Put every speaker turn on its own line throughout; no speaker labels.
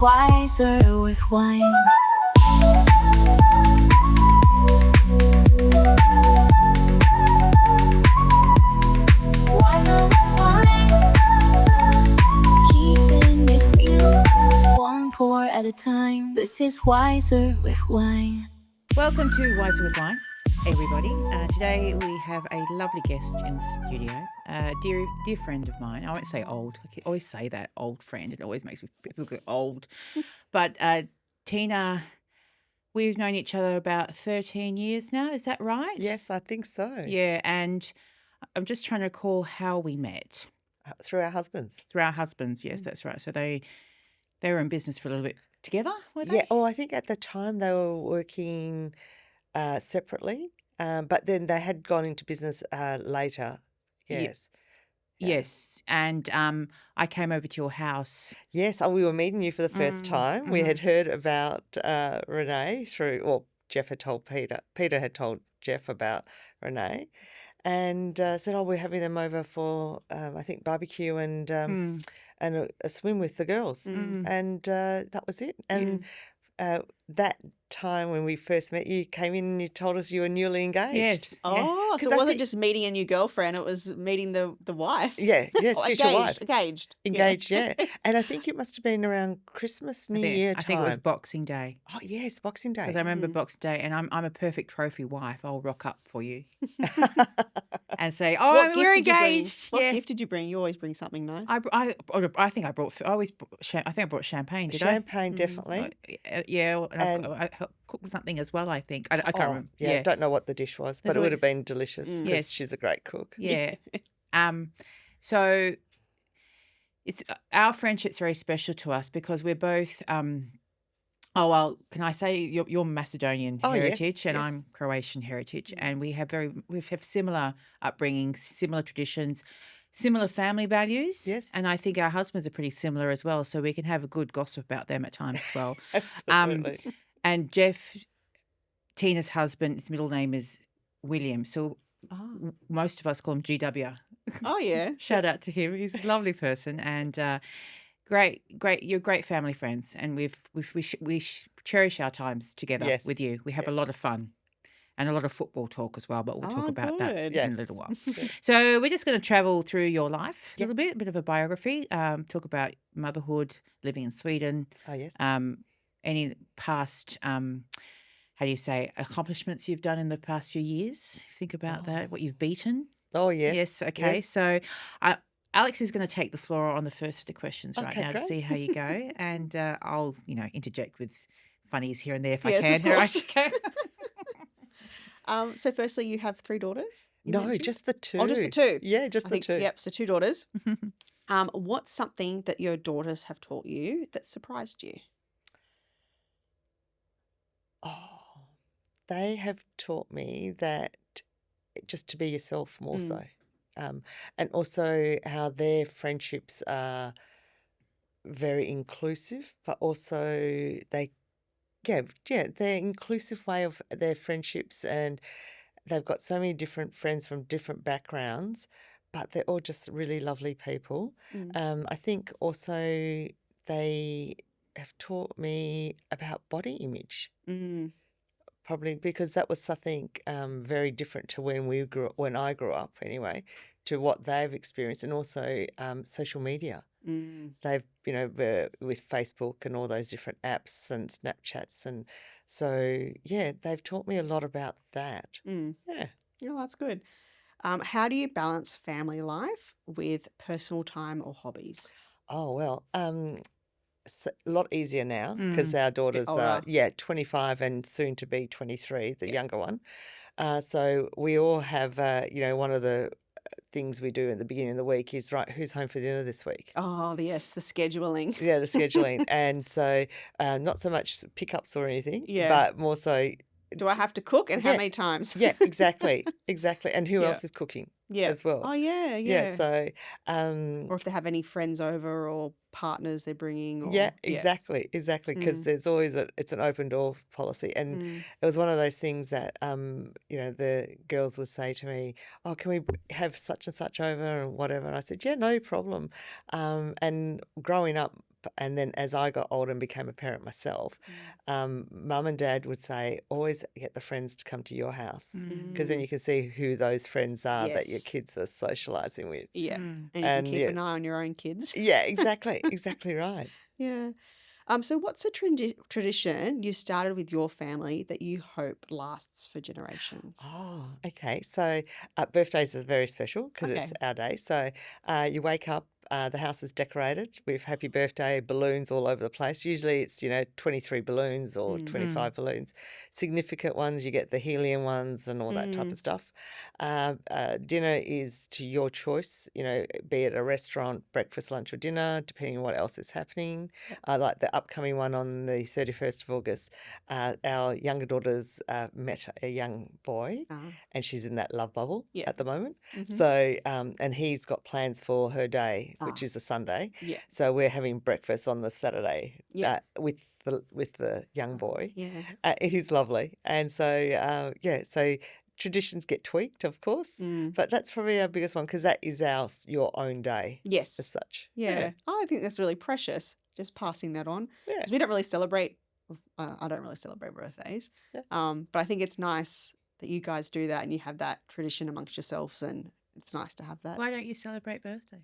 Wiser with wine. Wiser with wine. Keeping it real, one pour at a time. This is Wiser with Wine.
Welcome to Wiser with Wine, everybody. Today we have a lovely guest in the studio, a dear friend of mine. I won't say old. I always say that, old friend. It always makes me look old. But Tina, we've known each other about 13 years now. Is that right?
Yes, I think so.
Yeah, and I'm just trying to recall how we met.
Through our husbands.
Through our husbands, yes, that's right. So they were in business for a little bit together, were they?
Yeah, I think at the time they were working separately, but then they had gone into business later. Yes. Yeah.
Yes, and I came over to your house.
Yes, we were meeting you for the first time. We had heard about Renee through, Jeff had told Peter. Peter had told Jeff about Renee and said, we're having them over for, I think, barbecue and a swim with the girls. And that was it. And that time when we first met, you came in and you told us you were newly engaged.
Yes.
Oh, so it wasn't just meeting a new girlfriend, it was meeting the wife.
Yeah, yes,
Or
future wife.
Engaged.
Engaged, yeah. And I think it must have been around Christmas, New Year time.
I think it was Boxing Day.
Oh, yes, Boxing Day.
Because I remember Boxing Day, and I'm a perfect trophy wife. I'll rock up for you and say, we're engaged.
What gift did you bring? You always bring something nice.
I think I brought. I brought champagne. Did
Champagne, definitely.
Yeah, and I cooked something as well. I think I can't remember.
Yeah, I don't know what the dish was, but it would have been delicious.
Yes,
she's a great cook.
Yeah. So it's our friendship's very special to us because we're both. Can I say you're Macedonian heritage and I'm Croatian heritage, and we have similar upbringings, similar traditions, similar family values.
Yes.
And I think our husbands are pretty similar as well, so we can have a good gossip about them at times as well.
Absolutely.
And Jeff, Tina's husband, his middle name is William, so most of us call him GW.
Oh, yeah.
Shout out to him. He's a lovely person and great. You're great family friends, and we cherish our times together with you. We have a lot of fun. And a lot of football talk as well, but we'll talk about that in a little while. So we're just going to travel through your life a little bit, a bit of a biography, talk about motherhood, living in Sweden.
Oh, yes.
Any past, accomplishments you've done in the past few years. Think about that, what you've beaten.
Oh, yes.
Yes, okay.
Yes.
So Alex is going to take the floor on the first of the questions right now
great.
to see how you go. And I'll, interject with funnies here and there if I
Yes,
can.
of course.
Okay.
So firstly, you have 3 daughters?
No, just the 2.
Oh, just the 2?
Yeah, just the 2.
Yep, so 2 daughters. What's something that your daughters have taught you that surprised you?
Oh, they have taught me that just to be yourself more so. And also how their friendships are very inclusive, but also their inclusive way of their friendships, and they've got so many different friends from different backgrounds, but they're all just really lovely people. I think also they have taught me about body image. Probably because that was something very different to when I grew up anyway, to what they've experienced, and also social media. They've, with Facebook and all those different apps and Snapchats, and so they've taught me a lot about that. Yeah.
Oh, that's good. How do you balance family life with personal time or hobbies?
Oh well, a lot easier now because our daughters are 25 and soon to be 23, the younger one. So we all have one of the things we do at the beginning of the week is, right, who's home for dinner this week?
Oh, yes, the scheduling.
Yeah, the scheduling. And so not so much pickups or anything,
Yeah.
but more so,
Do I have to cook and how many times?
yeah, exactly. And who else is cooking as well?
Oh, yeah.
Yeah, so
Or if they have any friends over or partners they're bringing. Or,
exactly, because there's always it's an open door policy, and it was one of those things that the girls would say to me, "Oh, can we have such and such over or whatever?" And I said, "Yeah, no problem." And growing up, and then as I got older and became a parent myself, mum and dad would say, always get the friends to come to your house, because then you can see who those friends are that your
Yes.
kids are socialising with.
Yeah. And you can
And
keep an eye on your own kids.
yeah, exactly, exactly right.
Yeah. So what's a tradition you started with your family that you hope lasts for generations?
Oh, okay. So birthdays is very special because
Okay.
it's our day. So you wake up, the house is decorated with happy birthday balloons all over the place. Usually it's, 23 balloons or 25 balloons. Significant ones, you get the helium ones and all that type of stuff. Dinner is to your choice, be it a restaurant, breakfast, lunch or dinner, depending on what else is happening. Like the upcoming one on the 31st of August, our younger daughter's met a young boy, and she's in that love bubble at the moment. So, and he's got plans for her day, which is a Sunday.
Yeah.
So we're having breakfast on the Saturday
Yeah.
with the young boy.
Yeah.
He's lovely, and so so traditions get tweaked, of course, but that's probably our biggest one because that is your own day as
Yes.
such.
Yeah. I think that's really precious, just passing that on.
Yeah.
Because we don't really celebrate, I don't really celebrate birthdays.
Yeah.
But I think it's nice that you guys do that and you have that tradition amongst yourselves, and it's nice to have that.
Why don't you celebrate birthdays?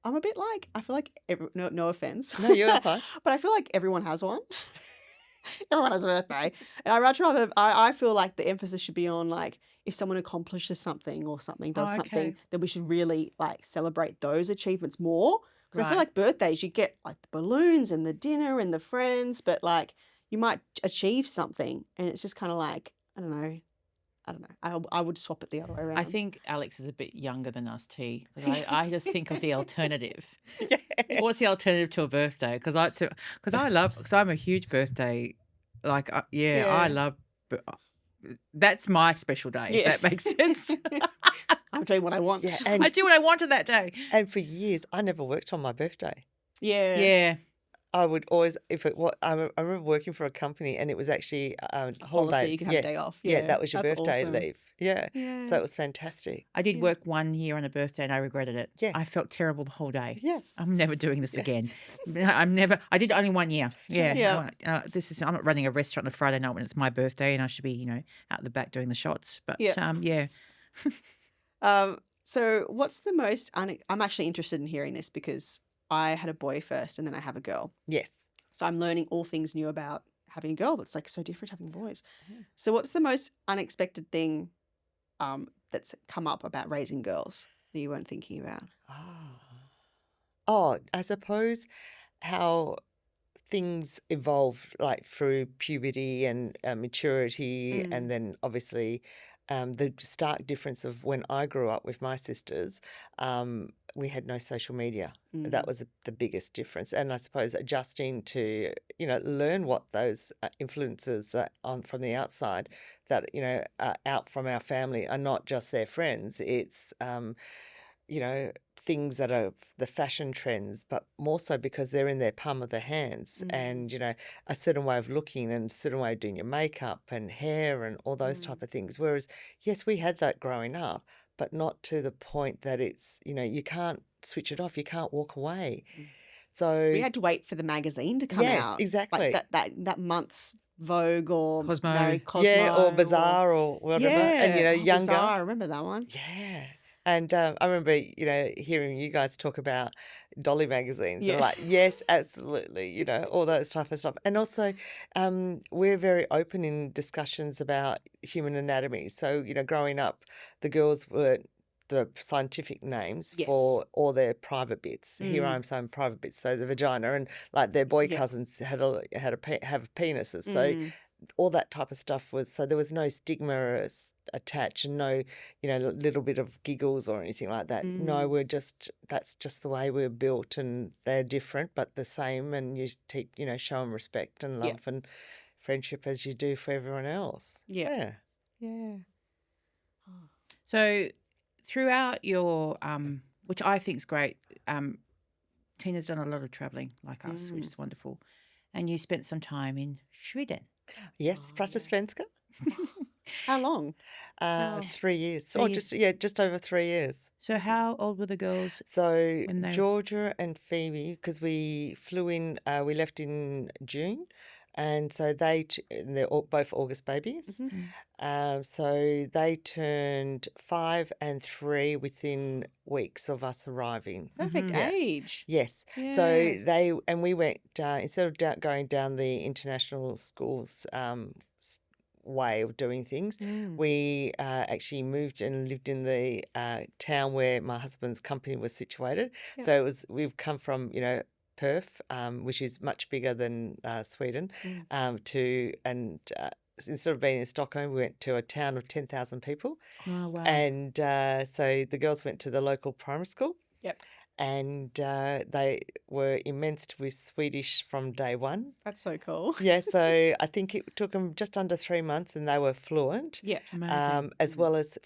I'm a bit like, I feel like, no offense.
No, you're fine.
But I feel like everyone has one. Everyone has a birthday. And I'd much rather, I feel like the emphasis should be on, like, if someone accomplishes something or something does something, then we should really, like, celebrate those achievements more. Because I feel like birthdays, you get, like, the balloons and the dinner and the friends, but, like, you might achieve something and it's just kind of like, I don't know. I would swap it the other way around.
I think Alex is a bit younger than us, T. 'Cause I just think of the alternative.
Yeah.
What's the alternative to a birthday? Because I'm a huge birthday. Like, I love. That's my special day. If that makes sense.
I'm doing what I want.
Yeah,
I do what I wanted that day.
and for years, I never worked on my birthday.
Yeah.
Yeah.
I would always, I remember working for a company and it was actually a
Policy,
holiday.
you could have a day off.
Yeah, that was your
that's
birthday
awesome.
leave. Yeah.
Yeah.
So it was fantastic.
I did work 1 year on a birthday and I regretted it.
Yeah.
I felt terrible the whole day.
Yeah.
I'm never doing this again. I did only 1 year. Yeah.
Yeah.
I'm not running a restaurant on a Friday night when it's my birthday and I should be, out the back doing the shots. But yeah.
So what's the most, I'm actually interested in hearing this because I had a boy first and then I have a girl.
Yes.
So I'm learning all things new about having a girl that's like so different having boys. So what's the most unexpected thing that's come up about raising girls that you weren't thinking about?
Oh, I suppose how things evolve like through puberty and maturity, and then obviously the stark difference of when I grew up with my sisters, we had no social media. That was the biggest difference. And I suppose adjusting to, learn what those influences on from the outside that, are out from our family are not just their friends. It's, things that are the fashion trends, but more so because they're in their palm of their hands and, a certain way of looking and a certain way of doing your makeup and hair and all those type of things. Whereas, yes, we had that growing up, but not to the point that it's, you can't switch it off. You can't walk away. So
We had to wait for the magazine to come
yes,
out.
exactly.
Like that month's Vogue or
Cosmo.
Marie Cosmo.
Yeah, or Bazaar or whatever. And, younger.
Bazaar, I remember that one.
Yeah. And I remember, hearing you guys talk about Dolly magazines.
Yeah.
And like, yes, absolutely, all those type of stuff. And also, we're very open in discussions about human anatomy. So, growing up, the girls were the scientific names for all their private bits. Here I'm saying private bits, so the vagina, and like their boy cousins have penises. So all that type of stuff was, so there was no stigma attached and no, little bit of giggles or anything like that. No, that's just the way we're built, and they're different but the same, and you show them respect and love and friendship as you do for everyone else.
Yeah.
So throughout your, which I think is great, Tina's done a lot of travelling like us, which is wonderful. And you spent some time in Sweden.
Yes, prata svenska.
How long?
3 years,
3
or
years.
just over 3 years.
So how old were the girls
So
when they?
Georgia and Phoebe, because we flew in, we left in June, and so and they're both August babies. So they turned 5 and 3 within weeks of us arriving.
Perfect
Yeah.
age.
Yes.
Yeah.
So we went, instead of going down the international schools way of doing things, we actually moved and lived in the town where my husband's company was situated.
Yeah.
So we've come from, Perth, which is much bigger than Sweden, instead of being in Stockholm, we went to a town of 10,000 people.
Oh wow.
And so the girls went to the local primary school.
Yep.
And they were immersed with Swedish from day one.
That's so cool.
Yeah, so I think it took them just under 3 months, and they were fluent.
Yeah.
Amazing.
As well as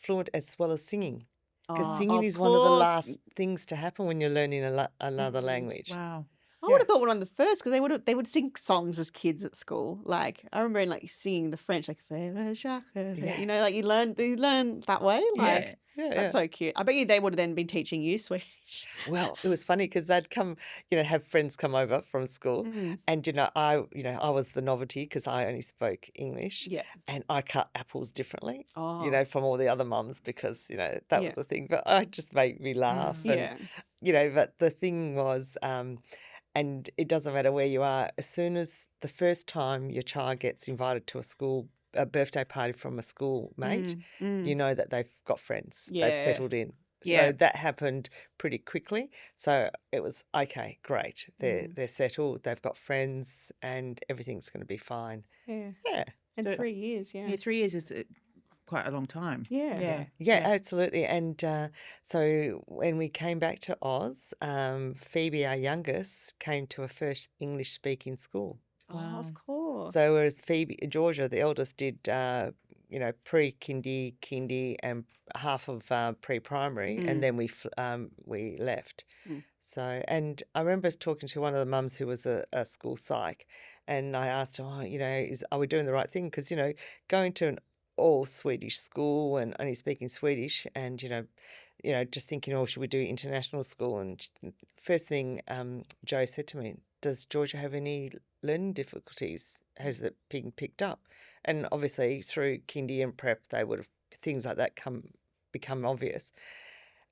singing, because singing
Of
is one of the
course.
last things to happen when you're learning another language.
Wow.
I would have thought one of the first, because they would sing songs as kids at school. Like I remember singing the French, like like you learn that way. Like that's so cute. I bet you they would have then been teaching you Swedish.
Well, it was funny because they'd come, have friends come over from school, and I was the novelty because I only spoke English, and I cut apples differently, from all the other mums because that was the thing. But it just made me laugh, and But the thing was, and it doesn't matter where you are. As soon as the first time your child gets invited to a birthday party from a schoolmate, you know that they've got friends. They've settled in.
Yeah.
So that happened pretty quickly. So it was, okay, great. They're settled. They've got friends, and everything's going to be fine.
Yeah.
Yeah.
And
So-
3 years,
Yeah, 3 years is quite a long time.
Yeah.
Yeah, absolutely. And so when we came back to Oz, Phoebe, our youngest, came to a first English-speaking school.
Oh,
Wow.
of course.
So whereas Georgia, the eldest, did pre-kindy, kindy, and half of pre-primary, and then we left. So, and I remember talking to one of the mums who was a school psych, and I asked her, are we doing the right thing? Because going to an all Swedish school and only speaking Swedish, and just thinking, should we do international school? And first thing Joe said to me, does Georgia have any learning difficulties? Has it been picked up? And obviously through kindy and prep, they would have things like that become obvious.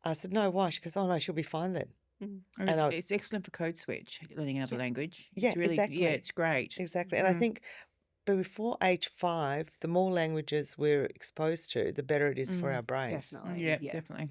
I said, no, why? She goes, oh no, she'll be fine then.
And it's excellent for code switch, learning another language.
Yeah,
It's really,
exactly.
Yeah, it's great.
Exactly. And I think before age 5, the more languages we're exposed to, the better it is for our brains.
Definitely.
Yeah, definitely.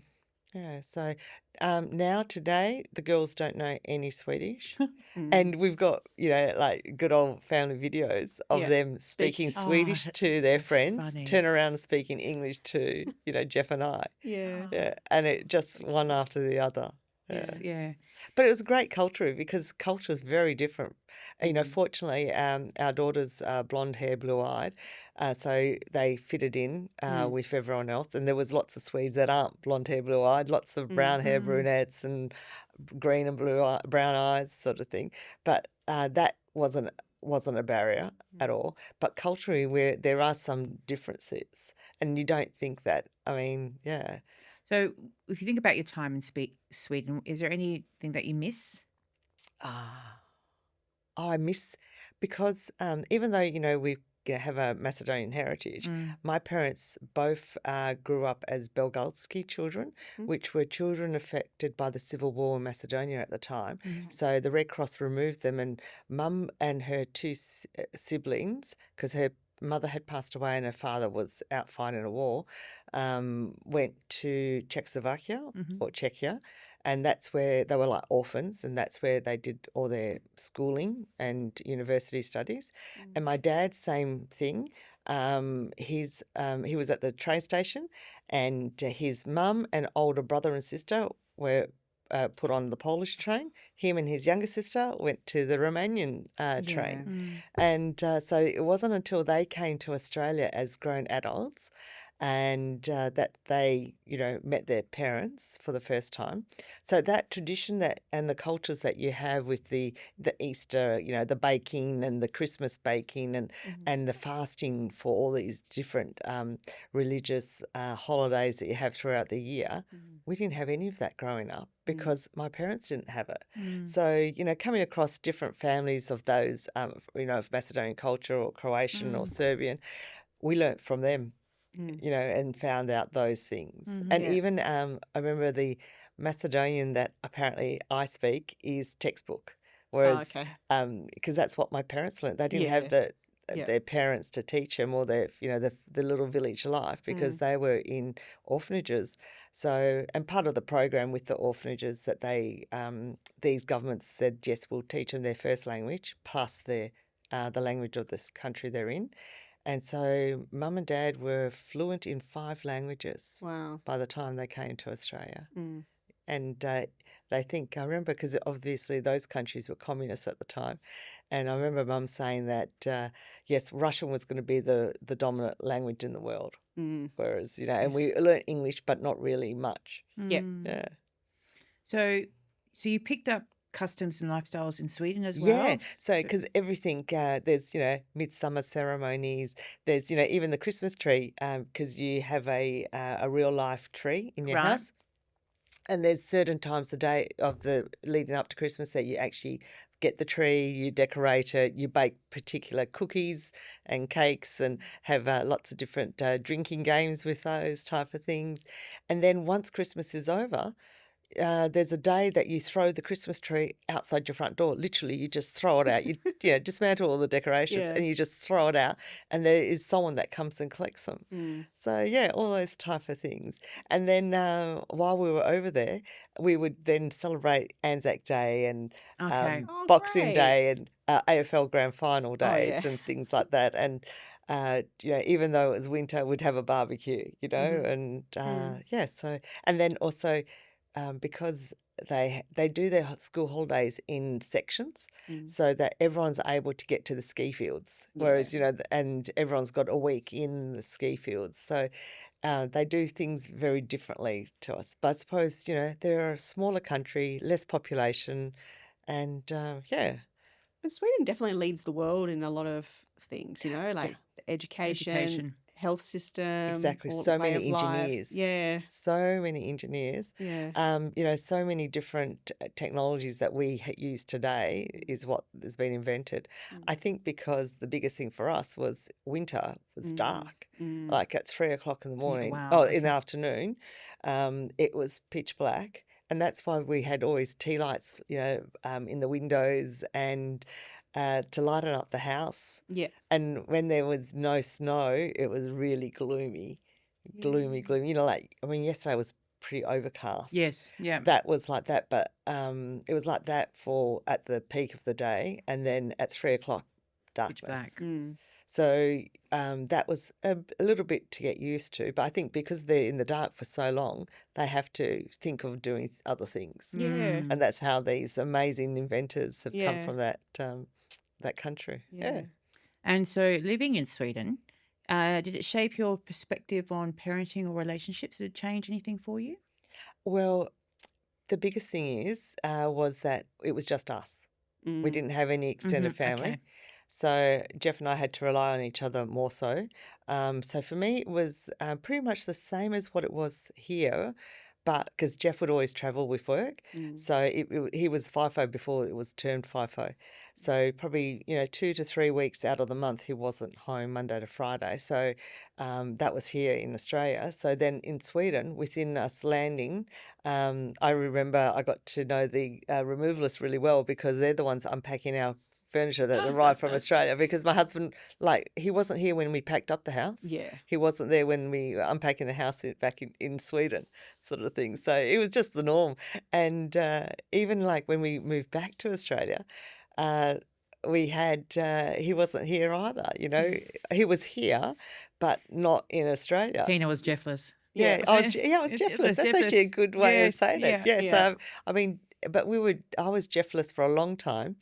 Yeah. So now today, the girls don't know any Swedish. And we've got, good old family videos of them speaking Swedish
that's
to their
so
friends,
funny.
turn around and speaking English to, Jeff and I.
Yeah.
Yeah. And it just one after the other.
Yeah.
But it was great culture because culture is very different. Fortunately, our daughter's blonde hair, blue eyed, so they fitted in with everyone else. And there was lots of Swedes that aren't blonde hair, blue eyed, lots of brown hair, brunettes, and green and brown eyes, sort of thing. But that wasn't a barrier at all. But culturally, there are some differences, and you don't think that. I mean, yeah.
So if you think about your time in Sweden, is there anything that you miss?
I miss, because even though we have a Macedonian heritage, my parents both grew up as Belgalski children, which were children affected by the civil war in Macedonia at the time. So the Red Cross removed them, and Mum and her 2 siblings, because her mother had passed away and her father was out fighting a war, went to Czechoslovakia or Czechia, and that's where they were like orphans, and that's where they did all their schooling and university studies. And my dad, same thing. He was at the train station, and his mum and older brother and sister were put on the Polish train. Him and his younger sister went to the Romanian train. And so it wasn't until they came to Australia as grown adults and that they, met their parents for the first time. So that tradition that and the cultures that you have with the Easter, the baking and the Christmas baking and the fasting for all these different religious holidays that you have throughout the year, we didn't have any of that growing up because my parents didn't have it. So, coming across different families of those, of Macedonian culture or Croatian or Serbian, we learnt from them, and found out those things. And
Yeah.
even I remember the Macedonian that apparently I speak is textbook,
Oh,
whereas
okay.
because that's what my parents learnt. They didn't have
Yeah.
their parents to teach them or their the little village life because they were in orphanages. So and part of the program with the orphanages that they these governments said yes, we'll teach them their first language plus the language of this country they're in. And so mum and dad were fluent in 5 languages
Wow.
by the time they came to Australia.
Mm.
And I remember because obviously those countries were communists at the time. And I remember mum saying that, yes, Russian was going to be the dominant language in the world. Whereas, and we learnt English, but not really much.
Yeah.
Yeah.
So you picked up customs and lifestyles in Sweden as well?
Yeah, so because everything, there's, midsummer ceremonies, there's, even the Christmas tree, because you have a real life tree in your
Right.
house. And there's certain times of day of the leading up to Christmas that you actually get the tree, you decorate it, you bake particular cookies and cakes and have lots of different drinking games with those type of things. And then once Christmas is over, there's a day that you throw the Christmas tree outside your front door. Literally, you just throw it out. You dismantle all the decorations
Yeah.
and you just throw it out. And there is someone that comes and collects them. So, yeah, all those type of things. And then while we were over there, we would then celebrate Anzac Day and
Okay.
Oh,
Boxing
great.
Day and AFL Grand Final days
yeah.
and things like that. And even though it was winter, we'd have a barbecue, and yeah. So and then also because they do their school holidays in sections so that everyone's able to get to the ski fields, whereas and everyone's got a week in the ski fields. So they do things very differently to us. But I suppose they're a smaller country, less population, and yeah.
But Sweden definitely leads the world in a lot of things, like education, health system,
Exactly.
all
So
way
many
of life.
engineers.
Yeah.
So many engineers.
Yeah.
So many different technologies that we use today is what has been invented. I think because the biggest thing for us was winter was dark. Like at 3 o'clock in the morning,
wow,
in the
okay.
afternoon, it was pitch black. And that's why we had always tea lights, in the windows and to lighten up the house.
Yeah.
And when there was no snow, it was really gloomy. Gloomy. Yesterday was pretty overcast.
Yes. Yeah.
That was like that, but it was like that for at the peak of the day, and then at 3 o'clock,
Pitch
darkness.
black.
So that was a little bit to get used to, but I think because they're in the dark for so long, they have to think of doing other things,
Yeah.
and that's how these amazing inventors have come
Yeah.
from that country. Yeah.
And so living in Sweden, did it shape your perspective on parenting or relationships? Did it change anything for you?
Well, the biggest thing was that it was just us. We didn't have any extended family.
Okay.
So Jeff and I had to rely on each other more so. So for me, it was pretty much the same as what it was here, but because Jeff would always travel with work. So he was FIFO before it was termed FIFO. So probably, 2 to 3 weeks out of the month, he wasn't home Monday to Friday. So that was here in Australia. So then in Sweden, within us landing, I remember I got to know the removalists really well because they're the ones unpacking our furniture that arrived from Australia, because my husband, he wasn't here when we packed up the house.
Yeah.
He wasn't there when we were unpacking the house back in Sweden, sort of thing. So it was just the norm. And even when we moved back to Australia, we had, he wasn't here either, He was here, but not in Australia.
Tina was Jeffless.
Yeah, I was Jeffless. That's actually a good way of saying it. Yeah.
Yeah.
So, but I was Jeffless for a long time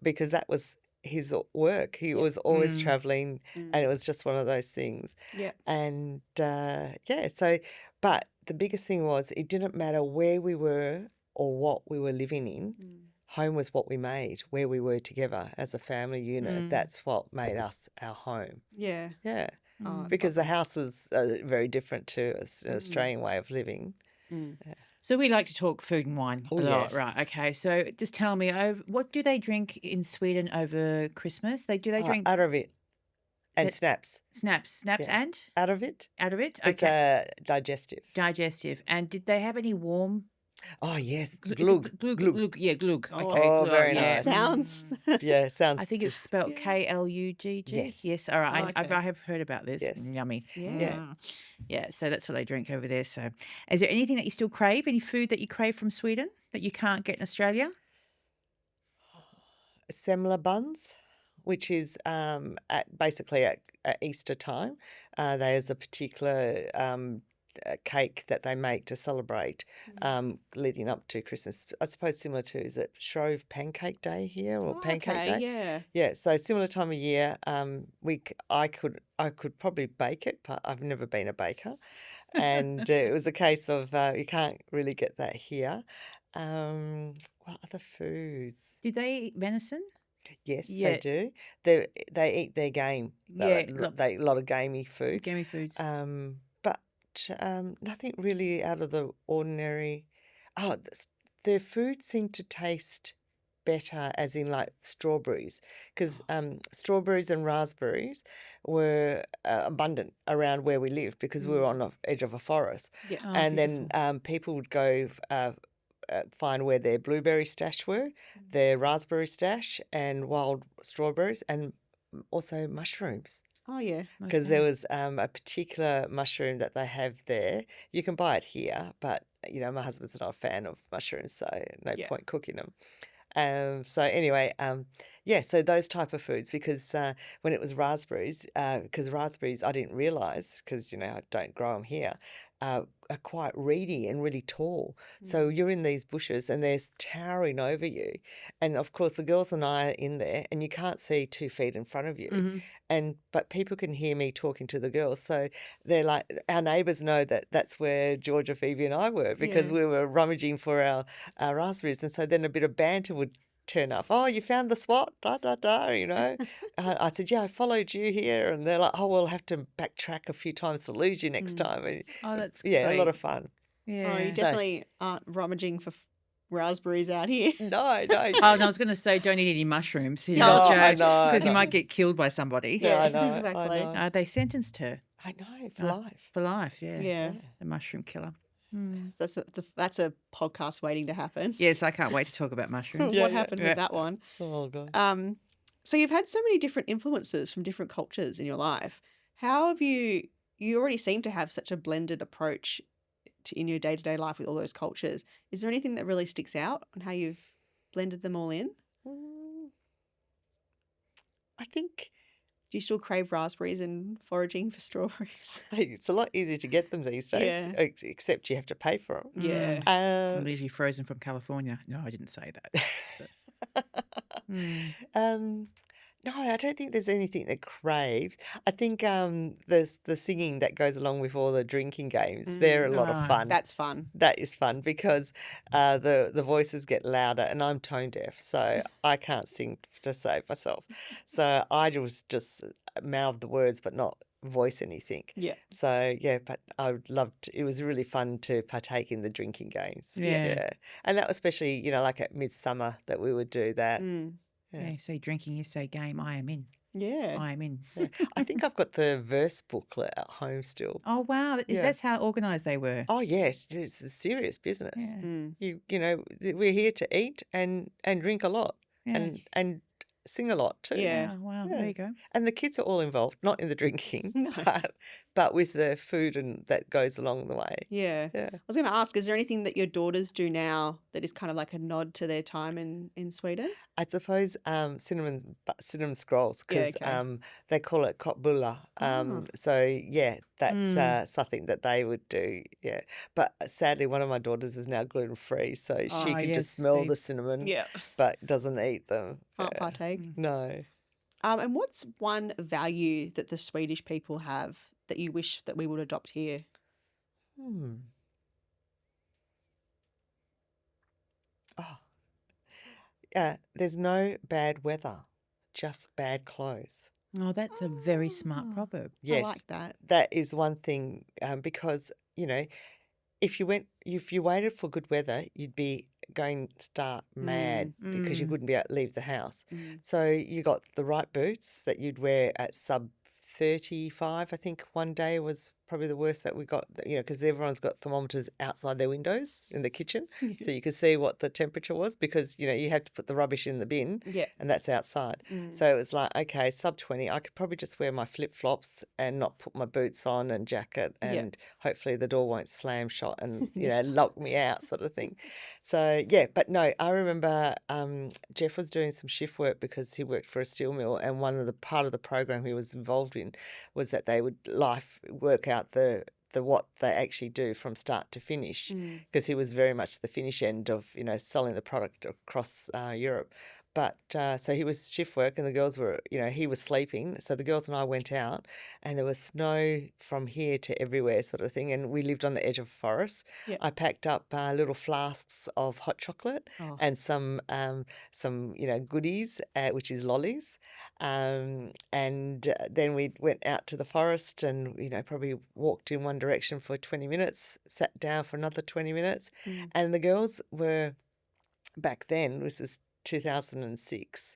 because that was his work. He was always traveling, and it was just one of those things.
Yeah.
And but the biggest thing was it didn't matter where we were or what we were living in. Home was what we made, where we were together as a family unit. That's what made us our home.
Yeah.
Yeah.
Oh,
Because the house was very different to an Australian way of living. Yeah.
So we like to talk food and wine a lot,
yes.
right? Okay, so just tell me, what do they drink in Sweden over Christmas? Do they drink
Out of it. And
it-
snaps.
snaps
Yeah.
and
Out of it.
out of it?
It's
Okay,
digestive.
digestive. And did they have any warm?
Oh, yes.
Is it
Glug.
glug. Yeah, glug.
Oh,
Okay, glug,
very
yeah.
nice.
Sounds.
Yeah, sounds
I think it's
just,
spelled Klugg.
Yes.
Yes. All right.
Oh, okay.
I have heard about this.
Yes.
Yummy.
Yeah.
Mm. Yeah. So that's what they drink over there. So, is there anything that you still crave? Any food that you crave from Sweden that you can't get in Australia?
semla buns, which is basically at Easter time. There's a particular cake that they make to celebrate leading up to Christmas. I suppose similar to, is it Shrove Pancake Day here or Pancake
Okay.
Day?
Yeah.
Yeah, so similar time of year. I could probably bake it, but I've never been a baker, and it was a case of you can't really get that here. What other foods?
Did they eat venison?
Yes,
Yeah.
they do. They eat their game.
Yeah,
They a lot of gamey food.
Gamey foods.
But nothing really out of the ordinary. Oh, their food seemed to taste better, as in like strawberries, because strawberries and raspberries were abundant around where we live because we were on the edge of a forest.
Yeah.
Oh,
And
beautiful.
then people would go find where their blueberry stash were, their raspberry stash, and wild strawberries, and also mushrooms.
Oh, yeah.
Because
Okay.
there was a particular mushroom that they have there. You can buy it here, but my husband's not a fan of mushrooms, so no
Yeah.
point cooking them. So anyway, so those type of foods, because when it was raspberries, because raspberries I didn't realise, because I don't grow them here, are quite reedy and really tall. So you're in these bushes and they're towering over you, and of course the girls and I are in there, and you can't see 2 feet in front of you,
Mhm.
but people can hear me talking to the girls, so they're like, our neighbours know that that's where Georgia, Phoebe, and I were, because
Yeah.
we were rummaging for our raspberries, and so then a bit of banter would turn up. Oh, you found the spot? Da da da. I said, yeah, I followed you here, and they're like, oh, we'll have to backtrack a few times to lose you next time. And
Oh, that's
yeah, a lot
sweet.
of fun.
Oh, you
Yeah.
So-
definitely aren't rummaging for raspberries out here.
No.
Oh, and I was going to say, don't eat any mushrooms.
No, I
know,
Because you
I know.
might get killed by somebody.
Yeah, I
Yeah,
know.
exactly.
I know.
They sentenced her
I know, for
Uh,
life.
for life. Yeah.
Yeah.
The mushroom killer. Mm.
So that's a podcast waiting to happen.
Yes, I can't wait to talk about mushrooms.
Yeah,
What
yeah.
happened
Yeah.
with that one?
Oh, God.
So you've had so many different influences from different cultures in your life. How have you already seem to have such a blended approach in your day-to-day life with all those cultures. Is there anything that really sticks out on how you've blended them all in?
I think
Do you still crave raspberries and foraging for strawberries?
it's a lot easier to get them these days,
Yeah.
except you have to pay for them.
Yeah.
I'm usually frozen from California. No, I didn't say that. So,
No, I don't think there's anything that craves. I think there's the singing that goes along with all the drinking games. They're a lot
Ah,
of fun.
That's fun.
That is fun because the voices get louder, and I'm tone deaf, so I can't sing to save myself. So I just mouth the words, but not voice anything.
Yeah.
So yeah, but I loved. It was really fun to partake in the drinking games.
Yeah.
And that was especially like at midsummer that we would do that.
Mm.
yeah, say drinking, you say game. I am in.
Yeah.
I am in.
Yeah. I think I've got the verse booklet at home still.
Oh wow!
Yeah.
That's how organised they were.
Oh yes, it's a serious business.
Yeah.
Mm.
We're here to eat and drink a lot
Yeah.
and sing a lot too.
Yeah.
Oh, wow.
Yeah.
There you go.
And the kids are all involved, not in the drinking,
No.
but with the food and that goes along the way.
Yeah.
Yeah.
I was going to ask, is there anything that your daughters do now that is kind of like a nod to their time in Sweden?
I suppose cinnamon scrolls,
Yeah,
because
okay.
they call it kottbullar.
Ah.
So yeah, that's
Mm.
something that they would do. Yeah, but sadly, one of my daughters is now gluten free, so she
Ah,
can just
yes,
smell
they-
the cinnamon,
Yeah.
but doesn't eat them.
Can't
Yeah.
partake.
Mm.
No.
And what's one value that the Swedish people have that you wish that we would adopt here?
Hmm. Oh, there's no bad weather, just bad clothes.
Oh, that's a very smart
Oh,
proverb.
I
Yes,
like that.
that is one thing because, if you waited for good weather, you'd be going stark mad because you
Mm.
wouldn't be able to leave the house.
Mm.
So you got the right boots that you'd wear at sub 35. I think one day was probably the worst that we got, because everyone's got thermometers outside their windows in the kitchen. So you could see what the temperature was because, you have to put the rubbish in the bin
Yeah.
and that's outside.
Mm.
So it was like, okay, sub 20, I could probably just wear my flip-flops and not put my boots on and jacket
Yeah.
and hopefully the door won't slam shut and,
Yes.
lock me out sort of thing. So, yeah, but no, I remember Jeff was doing some shift work because he worked for a steel mill and part of the program he was involved in was that they would work out the what they actually do from start to finish because he was very much the finish end of selling the product across Europe. But so he was shift work and the girls were, he was sleeping. So the girls and I went out and there was snow from here to everywhere sort of thing. And we lived on the edge of a forest.
Yep.
I packed up little flasks of hot chocolate
Oh.
and some goodies, which is lollies. And then we went out to the forest and, probably walked in one direction for 20 minutes, sat down for another 20 minutes. And the girls were, back then, this is 2006,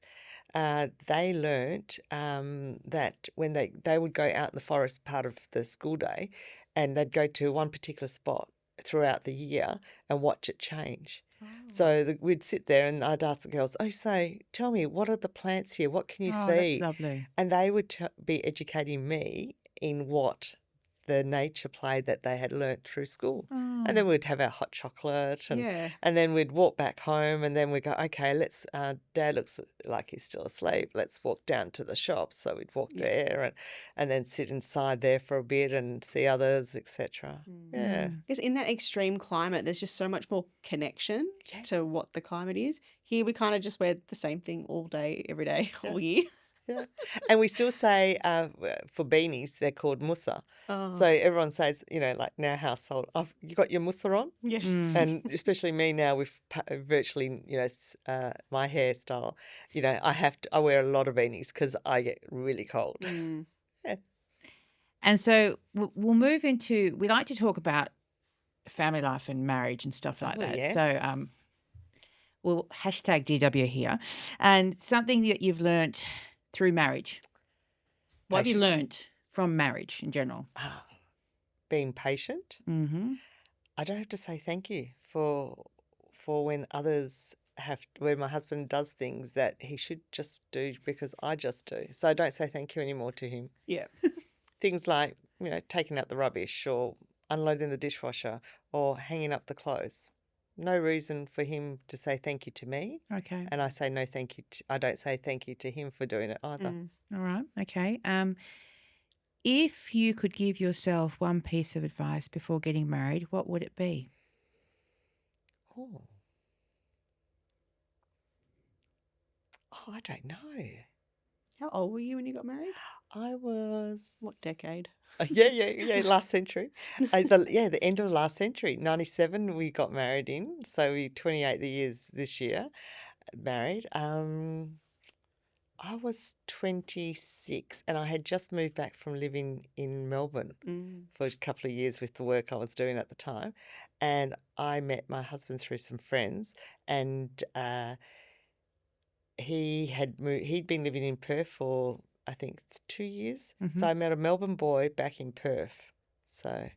they learnt that when they would go out in the forest part of the school day and they'd go to one particular spot throughout the year and watch it change. So we'd sit there and I'd ask the girls, tell me, what are the plants here? What can you
Oh,
see?
that's lovely.
And they would be educating me in what the nature play that they had learnt through school. And then we'd have our hot chocolate and then we'd walk back home and then we'd go, okay, let's, Dad looks like he's still asleep. Let's walk down to the shops. So we'd walk there and then sit inside there for a bit and see others, etc. Yeah.
Because in that extreme climate, there's just so much more connection to what the climate is. Here we kind of just wear the same thing all day, every day, all year.
Yeah. And we still say for beanies, they're called musa. So everyone says, like in our household, you got your musa on?
Yeah.
And especially me now with virtually, my hairstyle, I wear a lot of beanies because I get really cold. Yeah.
And so we'll move into, we like to talk about family life and marriage and stuff like that.
Yeah.
So we'll hashtag DW here. And something that you've learnt through marriage. What have you learnt from marriage in general?
Being patient.
Mm-hmm.
I don't have to say thank you for when others when my husband does things that he should just do because I just do. So I don't say thank you anymore to him.
Yeah.
Things like, taking out the rubbish or unloading the dishwasher or hanging up the clothes. No reason for him to say thank you to me.
Okay.
And I say no thank you. I don't say thank you to him for doing it either.
All right. Okay. If you could give yourself one piece of advice before getting married, what would it be?
Oh, I don't know.
How old were you when you got married?
I was...
What decade?
Yeah, last century. The end of the last century. 97 we got married in, so we 28 years this year married. I was 26 and I had just moved back from living in Melbourne for a couple of years with the work I was doing at the time, and I met my husband through some friends, and he'd been living in Perth for I think 2 years. So I met a Melbourne boy back in Perth. So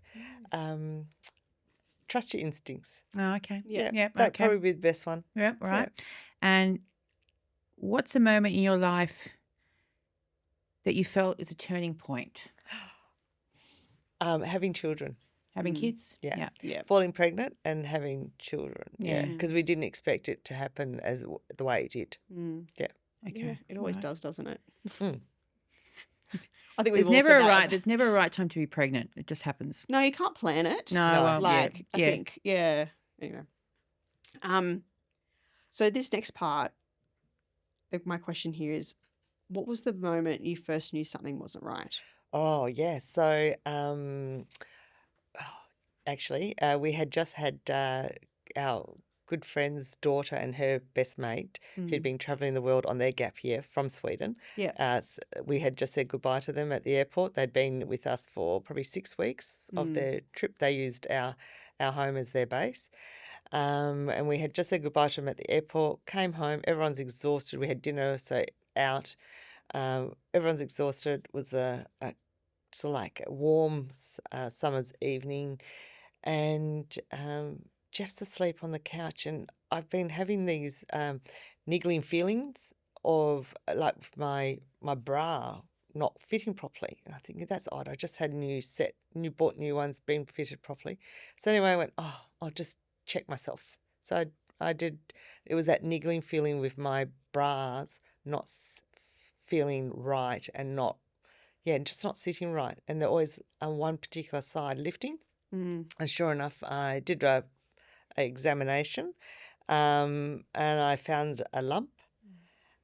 trust your instincts.
Oh, okay.
Yeah.
Yep.
That'd
Okay.
probably be the best one.
Yep. Right. And what's a moment in your life that you felt is a turning point?
Having children.
Having kids?
Yeah.
Yeah.
Falling pregnant and having children.
Yeah.
Because we didn't expect it to happen as the way it did. Yeah.
Okay.
Yeah, it always
right.
does, doesn't it?
Mm.
I think we've
There's
all
never
said
a
that.
right. There's never a right time to be pregnant. It just happens.
No, you can't plan it.
No.
No.
Well,
Like,
yeah.
I think, yeah. Anyway. So this next part, my question here is, what was the moment you first knew something wasn't right?
Oh, yeah. So, actually, we had just had our good friend's daughter and her best mate who'd been travelling the world on their gap year from Sweden.
Yeah.
We had just said goodbye to them at the airport. They'd been with us for probably 6 weeks of their trip. They used our home as their base. And we had just said goodbye to them at the airport, came home, everyone's exhausted. We had dinner, so out. Everyone's exhausted. It was a sort of like a warm summer's evening, and Jeff's asleep on the couch, and I've been having these niggling feelings of like my bra not fitting properly, and I think that's odd. I just had bought new ones, been fitted properly. So anyway, I went, oh, I'll just check myself. So I did. It was that niggling feeling with my bras not feeling right and just not sitting right, and they're always on one particular side lifting. And sure enough, I did a examination, and I found a lump.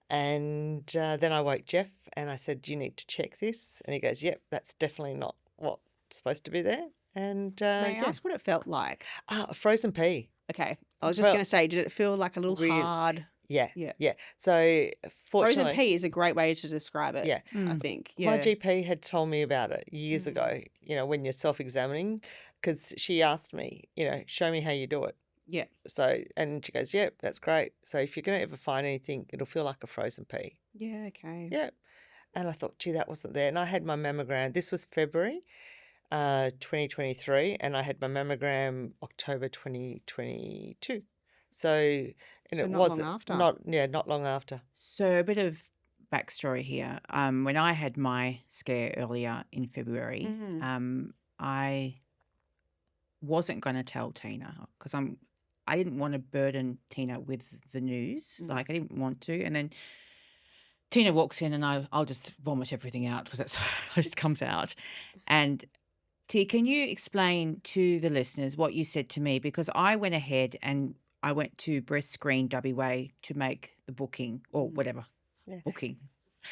And then I woke Jeff and I said, "Do you need to check this?" And he goes, "Yep, that's definitely not what's supposed to be there." And
May I ask what it felt like?
a frozen pea.
Okay. I was just going to say, did it feel like a little
Real-
hard?
Yeah,
Yeah.
yeah. So
Frozen
fortunately,
pea is a great way to describe it.
yeah.
I think.
My
Yeah.
GP had told me about it years ago, when you're self-examining, because she asked me, show me how you do it.
Yeah.
So, and she goes, yep, that's great. So if you're going to ever find anything, it'll feel like a frozen pea.
Yeah. Okay.
Yep. And I thought, gee, that wasn't there. And I had my mammogram. This was February 2023, and I had my mammogram October 2022. So, and
So
it
not
was
long after.
not long after.
So a bit of backstory here. When I had my scare earlier in February, I wasn't going to tell Tina because I didn't want to burden Tina with the news. Like I didn't want to. And then Tina walks in and I'll just vomit everything out because that's it just comes out. And T, can you explain to the listeners what you said to me? Because I went ahead and I went to Breast Screen WA to make the booking or whatever booking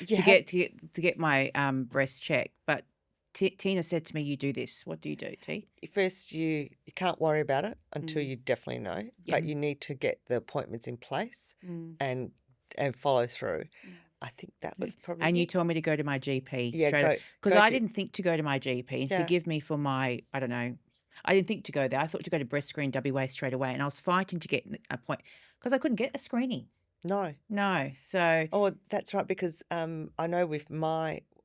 to get my breast checked. But Tina said to me, "You do this." What do you do, T?
First, you can't worry about it until you definitely know, but you need to get the appointments in place and follow through. I think that was probably.
And you told me to go to my GP
Yeah,
straight away because
go
I
to-
didn't think to go to my GP. And forgive me for my, I don't know, I didn't think to go there. I thought to go to Breast Screen WA straight away, and I was fighting to get a point because I couldn't get a screening.
No.
So
Oh, that's right. Because I know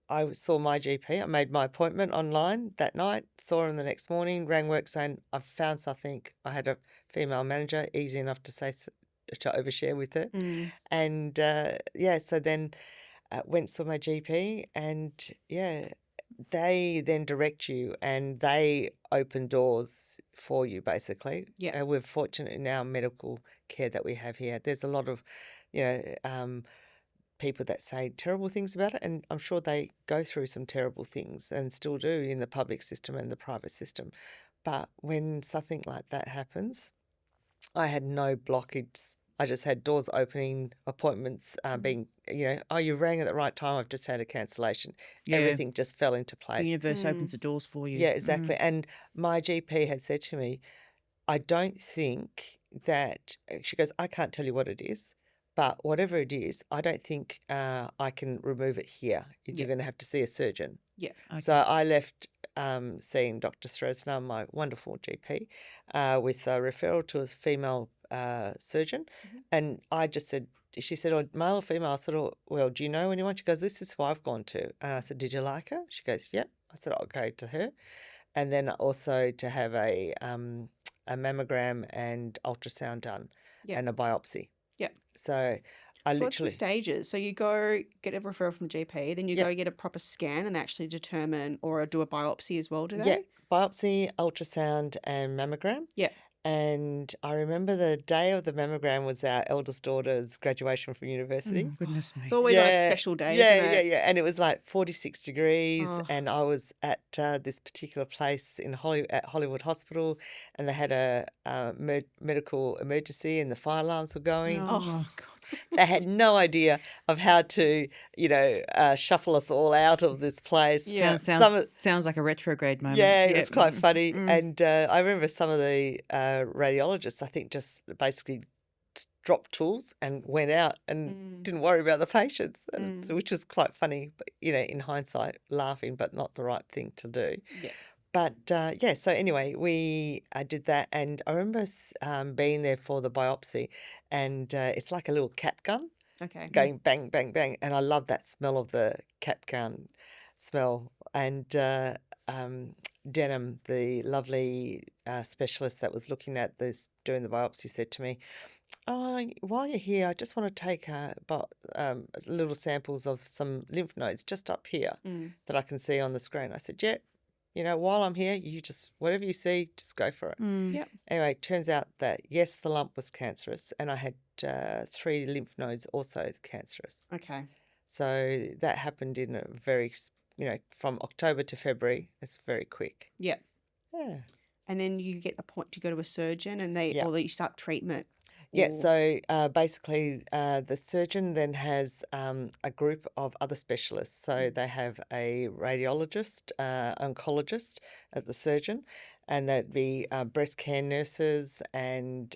I saw my GP. I made my appointment online that night. Saw him the next morning. Rang work saying I've found something. I had a female manager, easy enough to say to overshare with her, and so then went saw my GP, and they then direct you and they open doors for you basically.
Yeah.
We're fortunate in our medical care that we have here. There's a lot of, people that say terrible things about it, and I'm sure they go through some terrible things and still do in the public system and the private system. But when something like that happens, I had no blockage. I just had doors opening, appointments being, you rang at the right time. I've just had a cancellation.
Yeah.
Everything just fell into
the
place.
universe opens the doors for you.
Yeah, exactly. And my GP had said to me, I don't think that, she goes, I can't tell you what it is, but whatever it is, I don't think I can remove it here. You're going to have to see a surgeon.
Yeah.
Okay.
So I left seeing Dr. Stresner, my wonderful GP, with a referral to a female surgeon. And I just said, she said, oh, male or female? I said, oh, well, do you know anyone? She goes, this is who I've gone to. And I said, did you like her? She goes, yep. I said, I'll go to her. And then also to have a mammogram and ultrasound done and a biopsy.
Yeah.
So
So what's the stages? So you go get a referral from the GP, then you go get a proper scan and actually determine or do a biopsy as well, do they?
Yeah, biopsy, ultrasound and mammogram.
Yeah.
And I remember the day of the mammogram was our eldest daughter's graduation from university.
Oh, goodness me.
It's always on a special day, isn't it?
Yeah. And it was like 46 degrees.
Oh.
And I was at this particular place in at Hollywood Hospital, and they had a medical emergency and the fire alarms were going.
Oh, God.
They had no idea of how to, shuffle us all out of this place.
Yeah.
Sounds like a retrograde moment.
Yeah, it was quite funny.
Mm.
And I remember some of the radiologists, I think, just basically dropped tools and went out and didn't worry about the patients, which was quite funny, but, in hindsight, laughing, but not the right thing to do.
Yeah.
But so anyway, I did that, and I remember being there for the biopsy, and it's like a little cap gun
Okay.
going bang, bang, bang, and I love that smell of the cap gun smell. And Denham, the lovely specialist that was looking at this, doing the biopsy, said to me, "Oh, while you're here, I just want to take little samples of some lymph nodes just up here that I can see on the screen." I said, "Yeah, while I'm here, you just, whatever you see, just go for it."
Yep.
Anyway, it turns out that, yes, the lump was cancerous, and I had 3 lymph nodes also cancerous.
Okay.
So that happened in a very, from October to February. It's very quick.
Yep.
Yeah.
And then you get a point to go to a surgeon, and or you start treatment.
Yeah,
or-
so basically the surgeon then has a group of other specialists. So they have a radiologist, oncologist at the surgeon, and that'd be breast care nurses and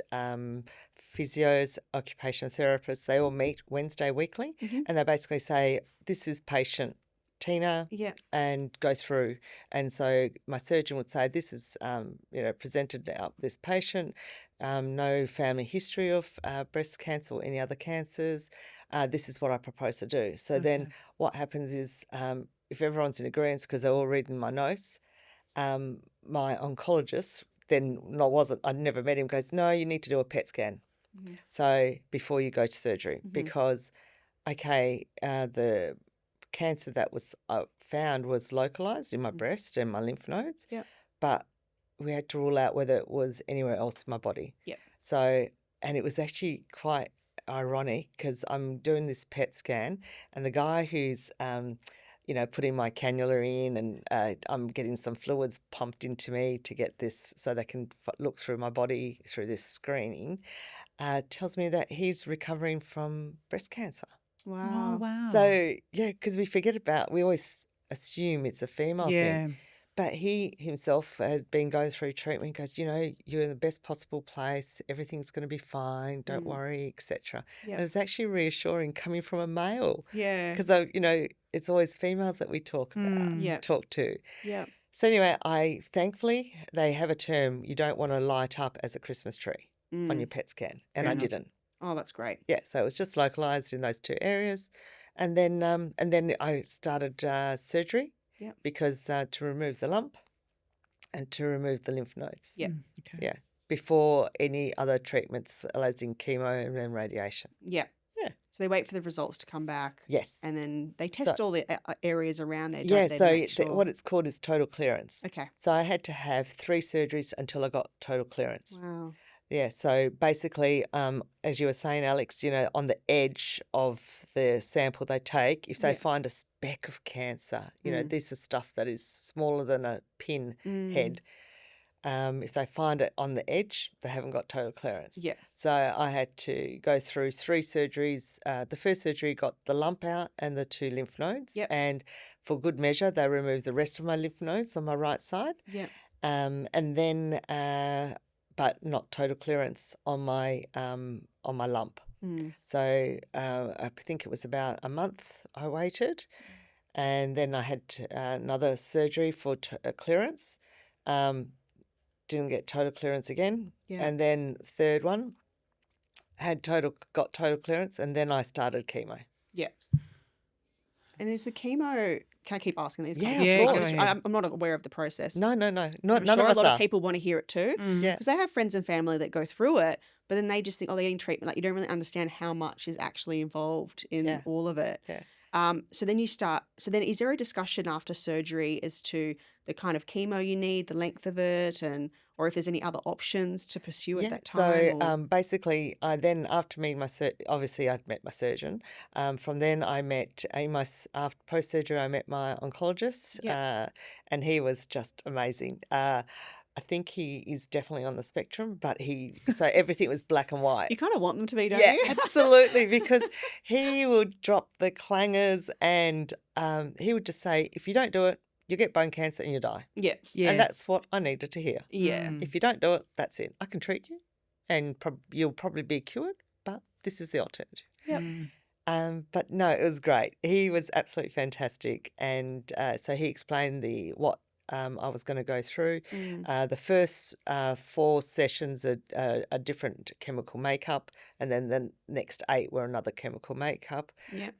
physios, occupational therapists. They all meet Wednesday weekly, and they basically say, "This is patient Tina,"
Yeah.
and go through. And so my surgeon would say, "This is, presented out this patient, no family history of breast cancer or any other cancers. This is what I propose to do." So then what happens is, if everyone's in agreement, because they're all reading my notes, my oncologist then I never met him, goes, "No, you need to do a PET scan. So before you go to surgery, because, the cancer that was found was localized in my breast and my lymph nodes, but we had to rule out whether it was anywhere else in my body."
Yep.
So, and it was actually quite ironic because I'm doing this PET scan, and the guy who's putting my cannula in, and I'm getting some fluids pumped into me to get this so they can look through my body through this screening, tells me that he's recovering from breast cancer.
Oh,
Wow.
wow.
So, yeah, because we always assume it's a female
yeah.
thing. But he himself had been going through treatment, goes, "You're in the best possible place. Everything's going to be fine. Don't worry," etc.
Yep.
And it's actually reassuring coming from a male,
Yeah.
because, it's always females that we talk about,
Yeah.
talk to.
Yeah.
So anyway, thankfully, they have a term, you don't want to light up as a Christmas tree on your PET scan. And
Fair
I
enough.
didn't.
Oh, that's great.
Yeah, so it was just localized in those 2 areas. And then I started surgery.
Yep.
Because to remove the lump and to remove the lymph nodes.
Yep.
Okay.
Yeah, before any other treatments, as in chemo and then radiation.
Yeah.
Yeah.
So they wait for the results to come back.
Yes.
And then they
So-
test all the areas around there,
Yeah,
don't they? to
so
make sure.
what it's called is total clearance.
Okay.
So I had to have 3 surgeries until I got total clearance.
Wow.
Yeah, so basically, as you were saying, Alex, on the edge of the sample they take, if they
Yeah.
find a speck of cancer, this is stuff that is smaller than a pin head. If they find it on the edge, they haven't got total clearance.
Yeah.
So I had to go through 3 surgeries. The first surgery got the lump out and the 2 lymph nodes.
Yep.
And for good measure, they removed the rest of my lymph nodes on my right side.
Yeah.
And then, but not total clearance on my lump. So I think it was about a month I waited, and then I had another surgery for clearance. Didn't get total clearance again,
Yeah.
and then third one got total clearance, and then I started chemo.
Yeah. And is the chemo? Can I keep asking these?
Yeah,
kind
of
of
course.
course.
I'm not aware of the process.
No,
I'm
none
sure
of
a
us
lot
are.
of people want to hear it too,
Yeah.
because they have friends and family that go through it, but then they just think, oh, they're getting treatment. Like, you don't really understand how much is actually involved in
Yeah.
all of it.
Yeah.
So then is there a discussion after surgery as to the kind of chemo you need, the length of it, or if there's any other options to pursue at that time?
So basically, I then, after meeting obviously I'd met my surgeon. From then I met, after post-surgery, I met my oncologist,
Yeah.
and he was just amazing. I think he is definitely on the spectrum, but so everything was black and white.
You kind of want them to be, don't
Yeah,
you?
absolutely, because he would drop the clangers and he would just say, if you don't do it, you get bone cancer and you die.
Yeah.
Yeah.
And that's what I needed to hear.
Yeah.
If you don't do it, that's it. I can treat you and you'll probably be cured, but this is the alternative.
Yep.
But no, it was great. He was absolutely fantastic. And so he explained what I was going to go through. The first 4 sessions are a different chemical makeup, and then the next 8 were another chemical makeup.
Yeah.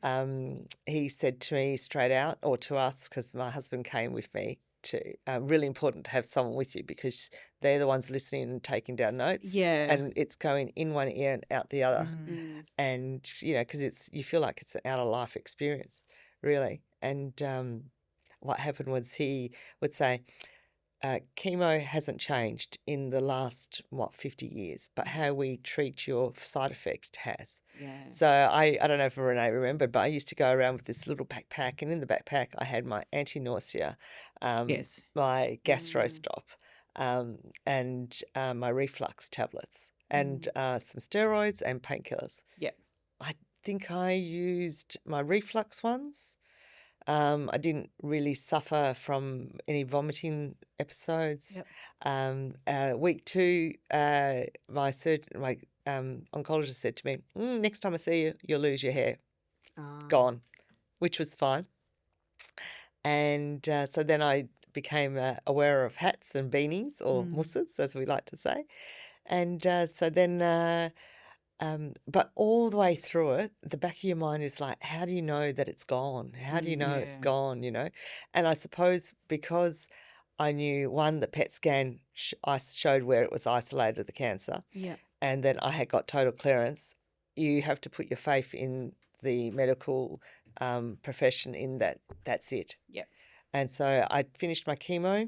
He said to me straight out, or to us, because my husband came with me, really important to have someone with you because they're the ones listening and taking down notes.
Yeah.
And it's going in one ear and out the other. And, because you feel like it's an out of life experience, really. And what happened was he would say, chemo hasn't changed in the last, 50 years, but how we treat your side effects has.
Yeah.
So I don't know if Renee remembered, but I used to go around with this little backpack, and in the backpack I had my anti-nausea,
Yes.
my gastro stop, and my reflux tablets, and some steroids and painkillers.
Yep.
I think I used my reflux ones. I didn't really suffer from any vomiting episodes. Week 2, my oncologist said to me, next time I see you, you'll lose your hair. Gone, which was fine. And so then I became aware of hats and beanies, or musses, as we like to say. And so then... but all the way through it, the back of your mind is like, how do you know that it's gone? How do you know it's gone, And I suppose because I knew, one, the PET scan showed where it was isolated, the cancer, and then I had got total clearance, you have to put your faith in the medical profession in that's it.
Yep.
And so I finished my chemo.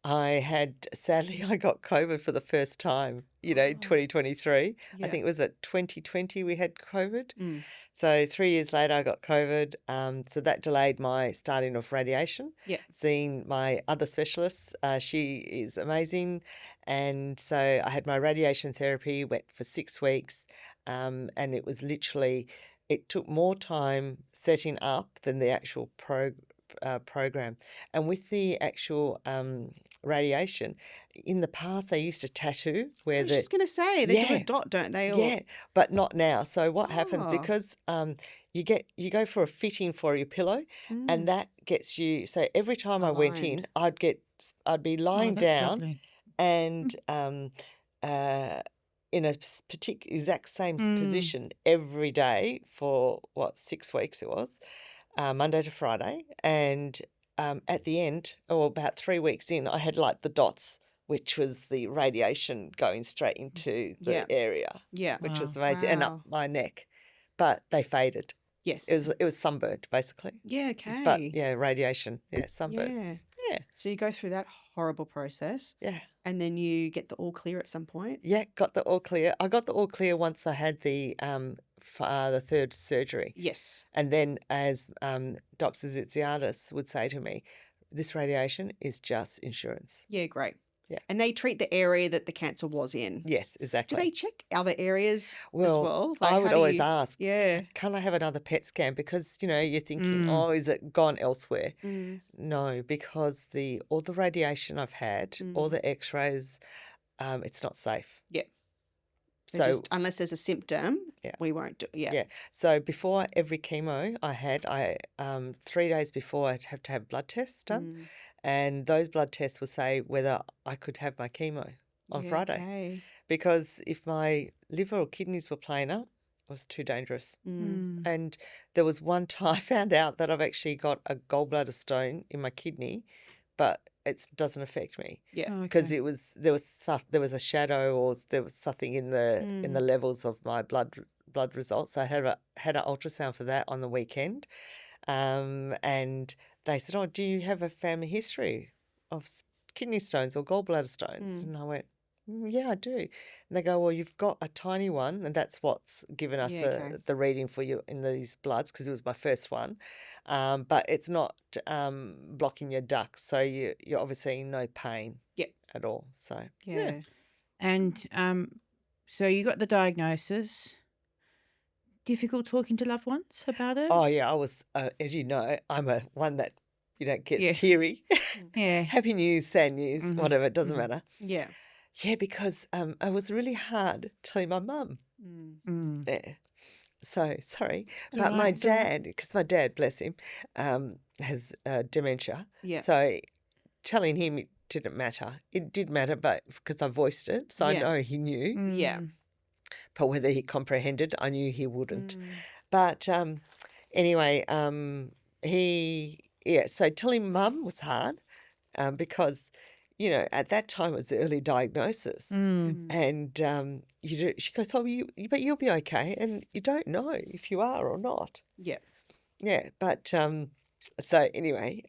Sadly, I got COVID for the first time, in 2023. I think it was at 2020 we had COVID. So 3 years later, I got COVID. So that delayed my starting off radiation. Seeing my other specialist, she is amazing. And so I had my radiation therapy, went for 6 weeks. And it was literally, it took more time setting up than the actual program. And with the actual radiation, in the past they used to tattoo where
I was just going to say, they do a dot, don't they?
Yeah, but not now. So what happens, because you go for a fitting for your pillow, and that gets you, so every time I went in, I'd be lying down
lovely.
and in a exact same position every day for 6 weeks it was, Monday to Friday. And at the end, or about 3 weeks in, I had like the dots, which was the radiation going straight into the area, which was amazing, and up my neck. But they faded.
Yes.
It was sunburned, basically.
Yeah, okay.
But radiation, sunburned.
Yeah. So you go through that horrible process.
Yeah.
And then you get the all clear at some point.
Yeah, got the all clear. I got the all clear once I had the 3rd surgery.
Yes.
And then, as Dr. Zitsiadis would say to me, this radiation is just insurance.
Yeah, great.
Yeah.
And they treat the area that the cancer was in.
Yes, exactly.
Do they check other areas as well?
I would always ask,
yeah,
can I have another PET scan? Because, you're thinking, is it gone elsewhere? No, because all the radiation I've had, all the x-rays, it's not safe.
Yeah.
So
just, unless there's a symptom, we won't do it.
Yeah. So before every chemo I had, 3 days before, I'd have to have blood tests done. And those blood tests would say whether I could have my chemo on Friday.
Okay.
Because if my liver or kidneys were playing up, it was too dangerous. And there was one time I found out that I've actually got a gallbladder stone in my kidney, but it doesn't affect me.
Yeah.
Because there was a shadow, or there was something in the levels of my blood results. So I had an ultrasound for that on the weekend, and they said, do you have a family history of kidney stones or gallbladder stones? And I went, Yeah, I do. And they go, well, you've got a tiny one, and that's what's given us
Yeah, okay.
the reading for you in these bloods because it was my first one. But it's not blocking your ducts, so you're obviously in no pain
Yep.
at all. So
Yeah.
And so you got the diagnosis. Difficult talking to loved ones about it?
Oh yeah, I was, as you know, I'm a one that gets
Yeah.
teary.
Yeah.
Happy news, sad news,
Mhm,
whatever, it doesn't
mhm.
matter.
Yeah.
Yeah, because it was really hard telling my mum.
Mm.
Yeah. So sorry,
It's
but
all
my
right. It's all right.
dad, because my dad, bless him, has dementia.
Yeah.
So telling him it didn't matter. It did matter, but because I voiced it, so I
Yeah.
know he knew.
Yeah.
Mm.
But whether he comprehended, I knew he wouldn't.
Mm.
But anyway, so telling mum was hard because, at that time it was the early diagnosis.
Mm.
And she goes, oh, but you'll be okay. And you don't know if you are or not.
Yeah.
Yeah, but so anyway,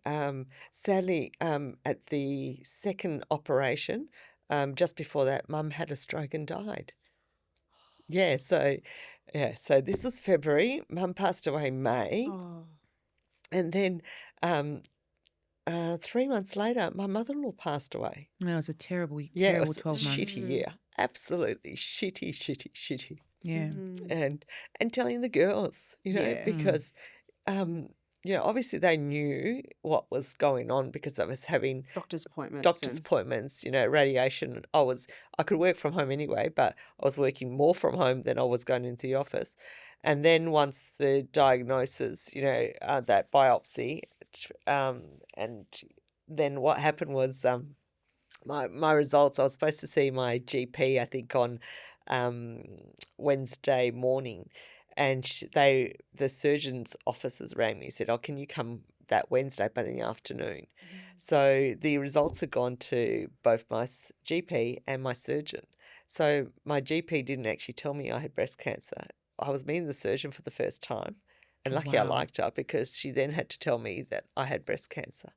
sadly, at the second operation, just before that, mum had a stroke and died. Yeah, so this was February. Mum passed away in May,
Oh.
and then 3 months later, my mother-in-law passed away.
That was a terrible,
Yeah, it
terrible
was a
12 months.
shitty year, absolutely shitty, shitty, shitty.
Yeah.
Mm.
And telling the girls,
Yeah.
because obviously they knew what was going on because I was having
Doctor's appointments.
doctor's appointments, radiation. I could work from home anyway, but I was working more from home than I was going into the office. And then once the diagnosis, that biopsy, and then what happened was my results. I was supposed to see my GP, I think, on Wednesday morning, and the surgeon's officers rang me and said, "Oh, can you come that Wednesday, but in the afternoon?" So the results had gone to both my GP and my surgeon. So my GP didn't actually tell me I had breast cancer. I was meeting the surgeon for the first time, and lucky I
Wow.
liked her because she then had to tell me that I had breast cancer.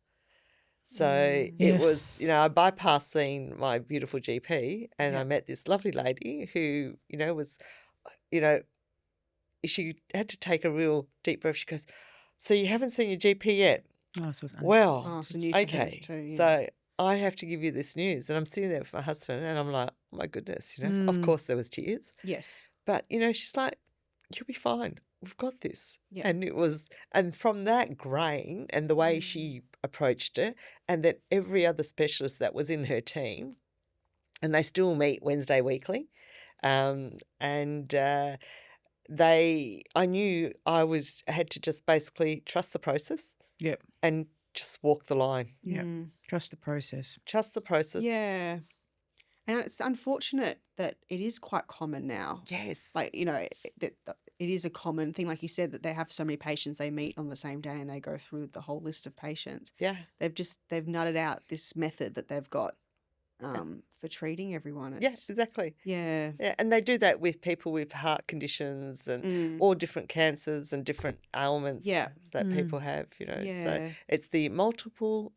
So
Mm.
Yeah.
it was, I bypassed seeing my beautiful GP, and I
Yeah.
met this lovely lady who, was, she had to take a real deep breath. She goes, "So you haven't seen your GP yet?"
Oh, so it's
Well,
Oh, so
unexpected.
new for hers
okay.
too. Yeah.
So I have to give you this news. And I'm sitting there with my husband, and I'm like, oh my goodness, of
Mm.
course there was tears.
Yes.
But, she's like, "You'll be fine. We've got this."
Yeah.
And from that grain and the way she approached it, and that every other specialist that was in her team, and they still meet Wednesday weekly, and I knew I had to just basically trust the process
Yep.
and just walk the line.
Yep.
Mm.
Trust the process.
Trust the process.
Yeah. And it's unfortunate that it is quite common now.
Yes.
Like, that it is a common thing. Like you said, that they have so many patients, they meet on the same day and they go through the whole list of patients.
Yeah.
They've nutted out this method that they've got for treating everyone.
Yes, exactly.
Yeah.
Yeah, and they do that with people with heart conditions and
Mm.
all different cancers and different ailments
Yeah.
that
Mm.
people have, So
Yeah.
it's the multiple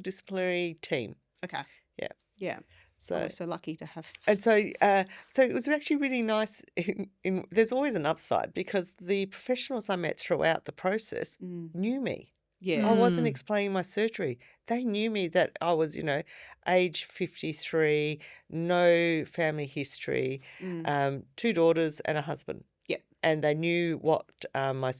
disciplinary team.
Okay.
Yeah.
Yeah.
So
We're so lucky to have.
and so it was actually really nice. There's always an upside because the professionals I met throughout the process
Mm.
knew me.
Yeah.
I wasn't
Mm.
explaining my surgery. They knew me that I was, age 53, no family history,
Mm.
2 daughters and a husband.
Yep.
And they knew what what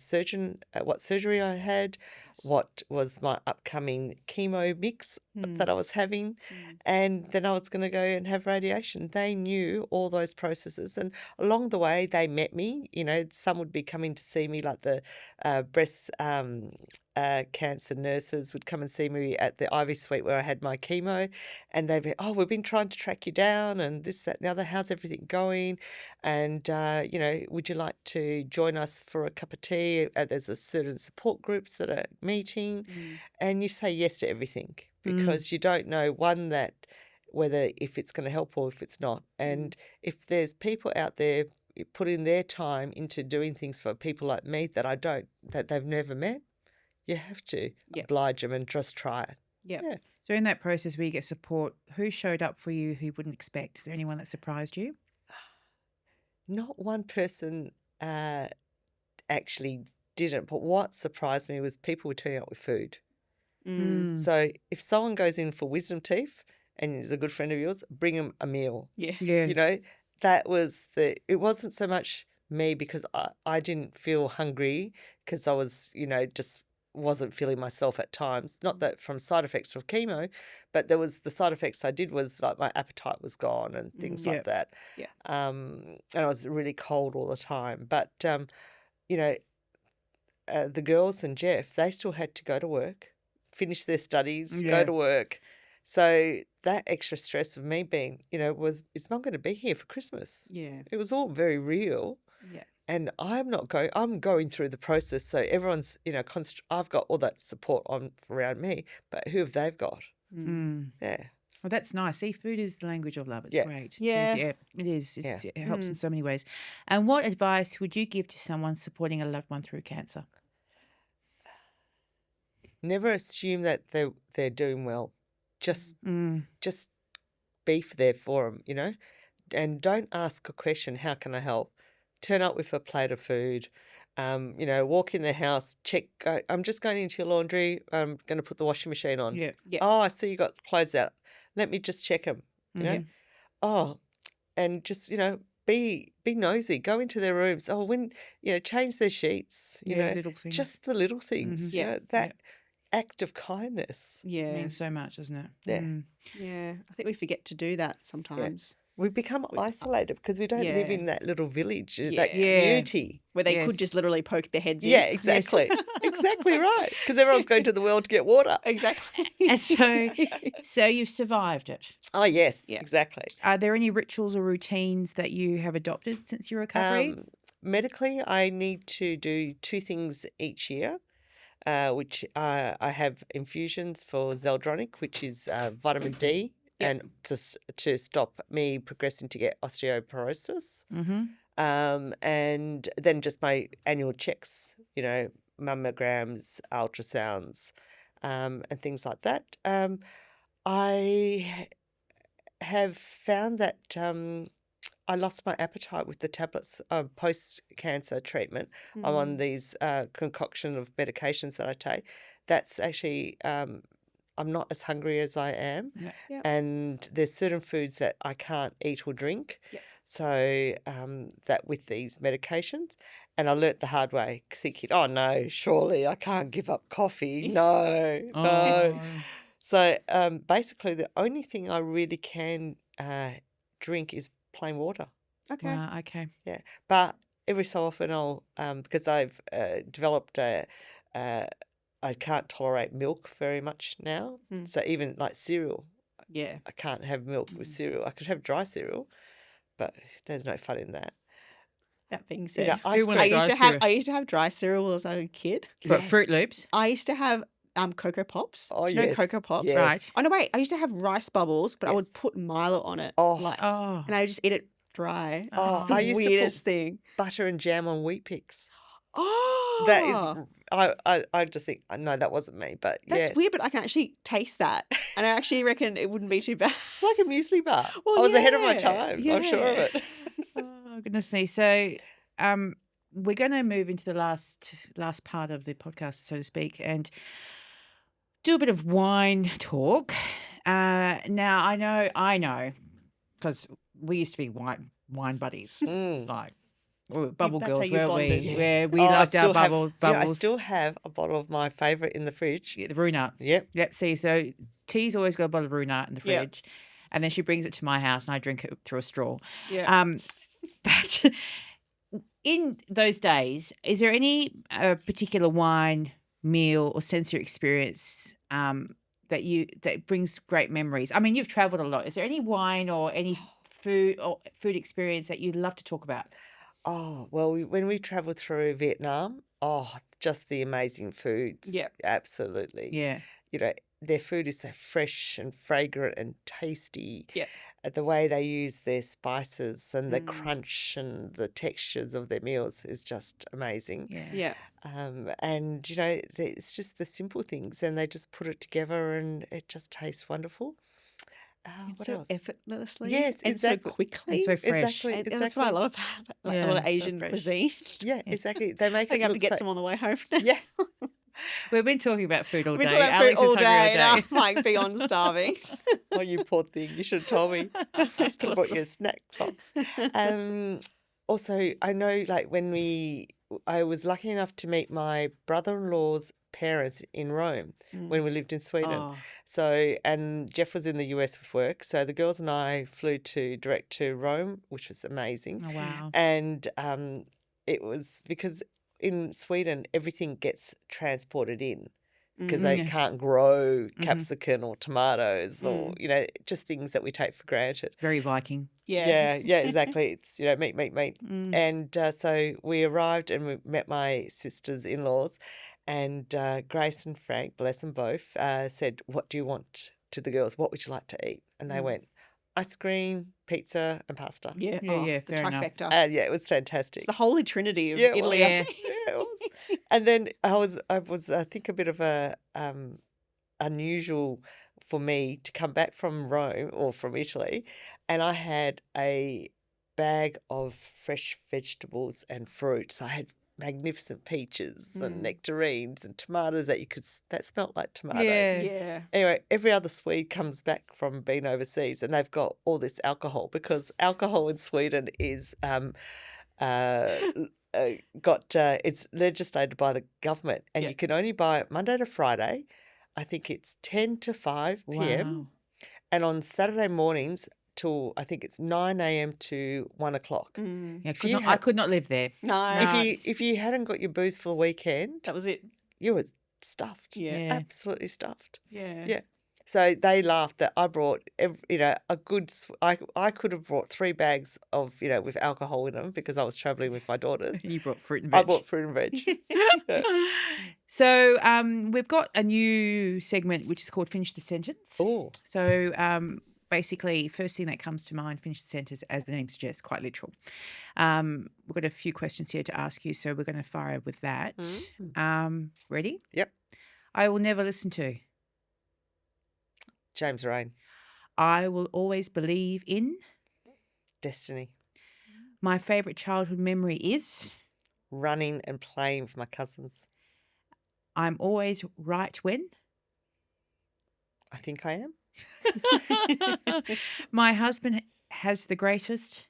surgery I had,
Yes.
what was my upcoming chemo mix
Mm.
that I was having,
Mm.
and then I was going to go and have radiation. They knew all those processes, and along the way, they met me. Some would be coming to see me, like the breast cancer nurses would come and see me at the Ivy Suite where I had my chemo, and they'd be, "Oh, we've been trying to track you down, and this, that, and the other. How's everything going? And would you like to join us for a cup of tea? There's a certain support groups that are meeting."
Mm.
And you say yes to everything because you don't know, one, that whether if it's going to help or if it's not. And if there's people out there putting their time into doing things for people like me that they've never met, you have to
Yep.
oblige them and just try it.
Yeah.
Yeah.
So in that process where you get support, who showed up for you who you wouldn't expect? Is there anyone that surprised you?
Not one person actually didn't, but what surprised me was people were turning up with food.
Mm.
So if someone goes in for wisdom teeth and is a good friend of yours, bring them a meal.
Yeah.
Yeah.
You know, that was it wasn't so much me because I didn't feel hungry because I was, just wasn't feeling myself at times. Not that from side effects of chemo, but there was the side effects I did was like my appetite was gone and things
Yep.
like that.
Yeah.
And I was really cold all the time. But, you know, the girls and Jeff, they still had to go to work, finish their studies, go
Yeah.
to work. So that extra stress of me being, it's not going to be here for Christmas.
Yeah.
It was all very real.
Yeah.
And I'm going through the process. So everyone's, I've got all that support around me, but who have they got?
Mm.
Yeah.
Well, that's nice. See, food is the language of love. It's
Yeah.
great.
Yeah.
Yeah, it is.
Yeah.
It helps in so many ways. And what advice would you give to someone supporting a loved one through cancer?
Never assume that they're doing well. Just
Mm.
be there for them, and don't ask a question, how can I help? Turn up with a plate of food, walk in the house, I'm just going into your laundry, I'm going to put the washing machine on.
Yeah.
Yeah.
Oh, I see you got clothes out. Let me just check them, Oh, and just, be nosy. Go into their rooms. Oh, change their sheets,
Yeah, little things.
just the little things,
Yeah.
that act of kindness.
Yeah.
Means so much, doesn't it?
Yeah.
Mm.
Yeah. I think we forget to do that sometimes.
We become isolated because we don't live
Yeah.
in that little village, that
Yeah.
community.
Where they could
Yes.
just literally poke their heads in.
Yeah, exactly. Exactly right. Because everyone's going to the well to get water.
Exactly.
And so you've survived it.
Oh, yes,
Yeah.
exactly.
Are there any rituals or routines that you have adopted since your recovery?
Medically, I need to do 2 things each year, which I have infusions for Zeldronic, which is vitamin D,
Yep.
and to stop me progressing to get osteoporosis.
Mm-hmm.
And then just my annual checks, mammograms, ultrasounds, and things like that. I have found that I lost my appetite with the tablets post-cancer treatment. I'm on these concoction of medications that I take. That's actually I'm not as hungry as I am,
Yeah.
Yep.
and there's certain foods that I can't eat or drink.
Yep.
So that with these medications, and I learnt the hard way, thinking, oh no, surely I can't give up coffee. No, no.
Oh.
So basically, the only thing I really can drink is plain water.
Okay.
Wow, okay.
Yeah, but every so often I'll because I've developed I can't tolerate milk very much now.
Mm.
So even like cereal,
Yeah.
I can't have milk with cereal. I could have dry cereal, but there's no fun in that.
That being
You
said,
know, ice
Who wants
cream.
dry cereal?
I used to have dry cereal as a kid.
But Fruit Loops.
I used to have Cocoa Pops.
Oh,
Do you know
yes,
Cocoa Pops?
yes.
Right.
Oh no, wait. I used to have rice bubbles, but I would
Yes.
put Milo on it.
Oh.
Like,
Oh.
and I would just eat it dry.
Oh,
It's the
I used to put
weirdest thing.
butter and jam on Wheat Pix.
Oh,
That is, I just think, no, that wasn't me, but
that's
yes.
weird, but I can actually taste that, and I actually reckon it wouldn't be too bad.
It's like a muesli bar.
Well,
I was ahead of my
yeah,
time. I'm sure of it.
Oh, goodness me. So we're going to move into the last part of the podcast, so to speak, and do a bit of wine talk. Now, I know, because we used to be wine buddies,
Mm.
like we were bubble
That's how
girls,
you
weren't we?
bonded.
Where
Yes.
we
Oh, I
loved our
still have,
bubbles.
I still have a bottle of my favourite in the fridge.
Yeah, the Brunat.
Yep.
Yep. See, so T's always got a bottle of Brunat in the
Yeah.
fridge, and then she brings it to my house, and I drink it through a straw.
Yeah.
But in those days, is there any particular wine, meal, or sensory experience that brings great memories? I mean, you've travelled a lot. Is there any wine or any food experience that you'd love to talk about?
Oh, well, when we travelled through Vietnam, just the amazing foods.
Yeah.
Absolutely.
Yeah.
You know, their food is so fresh and fragrant and tasty.
Yeah.
The way they use their spices and the
Mm.
crunch and the textures of their meals is just amazing.
Yeah.
Yeah.
And, you know, it's just the simple things, and they just put it together and it just tastes wonderful.
And
What
so
else?
effortlessly.
Yes,
and
exactly.
so quickly.
And so fresh.
Exactly.
And that's what I love about like a
Yeah,
lot of
so
Asian
fresh.
cuisine.
Yeah, exactly. They
I
make
think
it
I have to
look
get
so.
some on the way home now.
Yeah,
We've been talking about food all
We've
day.
been talking about food
Alex
all
is hungry
day,
all
and
day.
I'm like beyond starving.
oh, you poor thing. You should have told me. Could have bought you a snack box. Also, I know, like, I was lucky enough to meet my brother-in-law's parents in Rome when we lived in Sweden.
Oh,
So, and Jeff was in the US with work. So the girls and I flew direct to Rome, which was amazing.
Oh, wow.
And it was because in Sweden, everything gets transported in because they
Yeah.
can't grow
Mhm.
capsicum or tomatoes or,
Mm.
you know, just things that we take for granted.
Very Viking.
yeah.
Yeah, exactly. It's, you know, meat.
Mm.
And so we arrived and we met my sisters-in-laws, and Grace and Frank, bless them both, said, "What do you want?" to the girls. "What would you like to eat?" And they
Mm.
went, "Ice cream, pizza, and pasta."
Yeah.
Yeah,
Oh,
yeah,
the
fair enough.
trifecta.
And yeah, it was
It's
fantastic.
the holy trinity of
Yeah, it
Italy.
was.
I
Yeah.
think.
Yeah, it was. And then I was, I think, a bit of a unusual for me to come back from Rome or from Italy, and I had a bag of fresh vegetables and fruit. So I had magnificent peaches and
Mm.
nectarines and tomatoes that smelt like tomatoes.
Yeah.
Yeah.
Anyway, every other Swede comes back from being overseas and they've got all this alcohol, because alcohol in Sweden is it's legislated by the government, and
Yeah.
you can only buy it Monday to Friday. I think it's 10 to 5 p.m.
Wow.
and on Saturday mornings till I think it's 9 a.m. to 1 o'clock.
Mm.
Yeah,
you
I could not live there.
No.
No.
If you hadn't got your booze for the weekend,
That was it.
you were stuffed.
Yeah.
Yeah.
Absolutely stuffed.
Yeah.
Yeah. So they laughed that I brought, a good. I could have brought 3 bags of, with alcohol in them because I was traveling with my daughters.
You brought fruit and
I
veg.
bought fruit and veg. Yeah.
So we've got a new segment which is called Finish the Sentence.
Oh,
So basically, first thing that comes to mind, finish the sentence, as the name suggests, quite literal. We've got a few questions here to ask you, so we're going to fire with that. Ready?
Yep.
I will never listen to.
James Rain.
I will always believe in.
Destiny.
My favourite childhood memory is.
Running and playing with my cousins.
I'm always right when.
I think I am.
My husband has the greatest.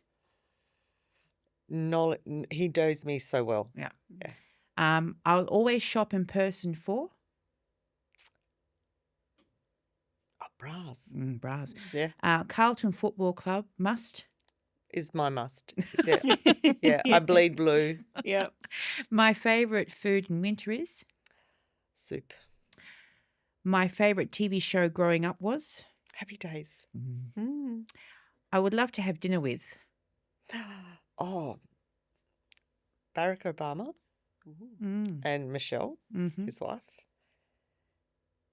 Knowledge. He knows me so well.
Yeah.
Yeah.
I'll always shop in person for.
Bras.
Bras.
Yeah.
Carlton Football Club must.
Is my must. Yeah. Yeah. I bleed blue.
Yep.
My favourite food in winter is.
Soup.
My favourite TV show growing up was.
Happy Days.
Mm.
I would love to have dinner with.
Oh. Barack Obama
Mm.
and Michelle,
Mm-hmm.
his wife.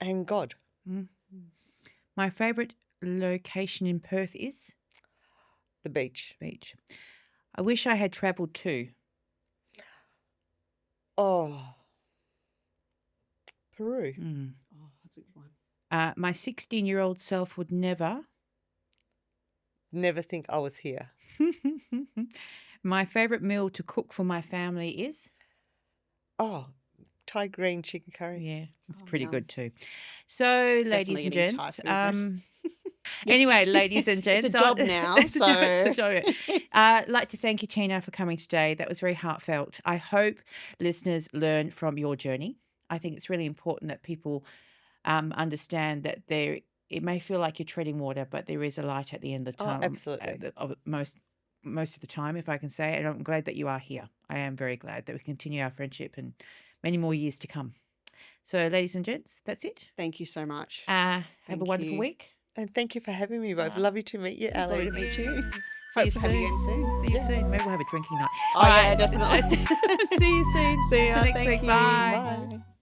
And God.
My favourite location in Perth is.
The beach.
Beach. I wish I had travelled to.
Oh. Peru.
Oh, that's a good one.
My 16-year-old self would never.
Never think I was here.
My favourite meal to cook for my family is.
Oh, Thai green chicken curry.
Yeah, it's
Oh,
pretty
yum.
good too. So, ladies
Definitely
and
getting Thai
gents,
food now.
anyway, ladies and gents,
It's a job now,
it's a job, it's a
so-
job. I'd like to thank you, Tina, for coming today. That was very heartfelt. I hope listeners learn from your journey. I think it's really important that people understand that it may feel like you're treading water, but there is a light at the end of the
Oh,
tunnel.
absolutely.
Of most of the time, if I can say, and I'm glad that you are here. I am very glad that we continue our friendship and many more years to come. So, ladies and gents, that's it.
Thank you so much.
Have a
Thank
wonderful
you.
week.
And thank you for having me both. Lovely to meet you,
Lovely
Alex.
to meet you. See you
Hope to have you again soon.
See you soon. Maybe we'll have a drinking night.
Oh, yeah, definitely.
See you soon.
See ya.
Till next
Thank
week.
you.
Bye.
Bye.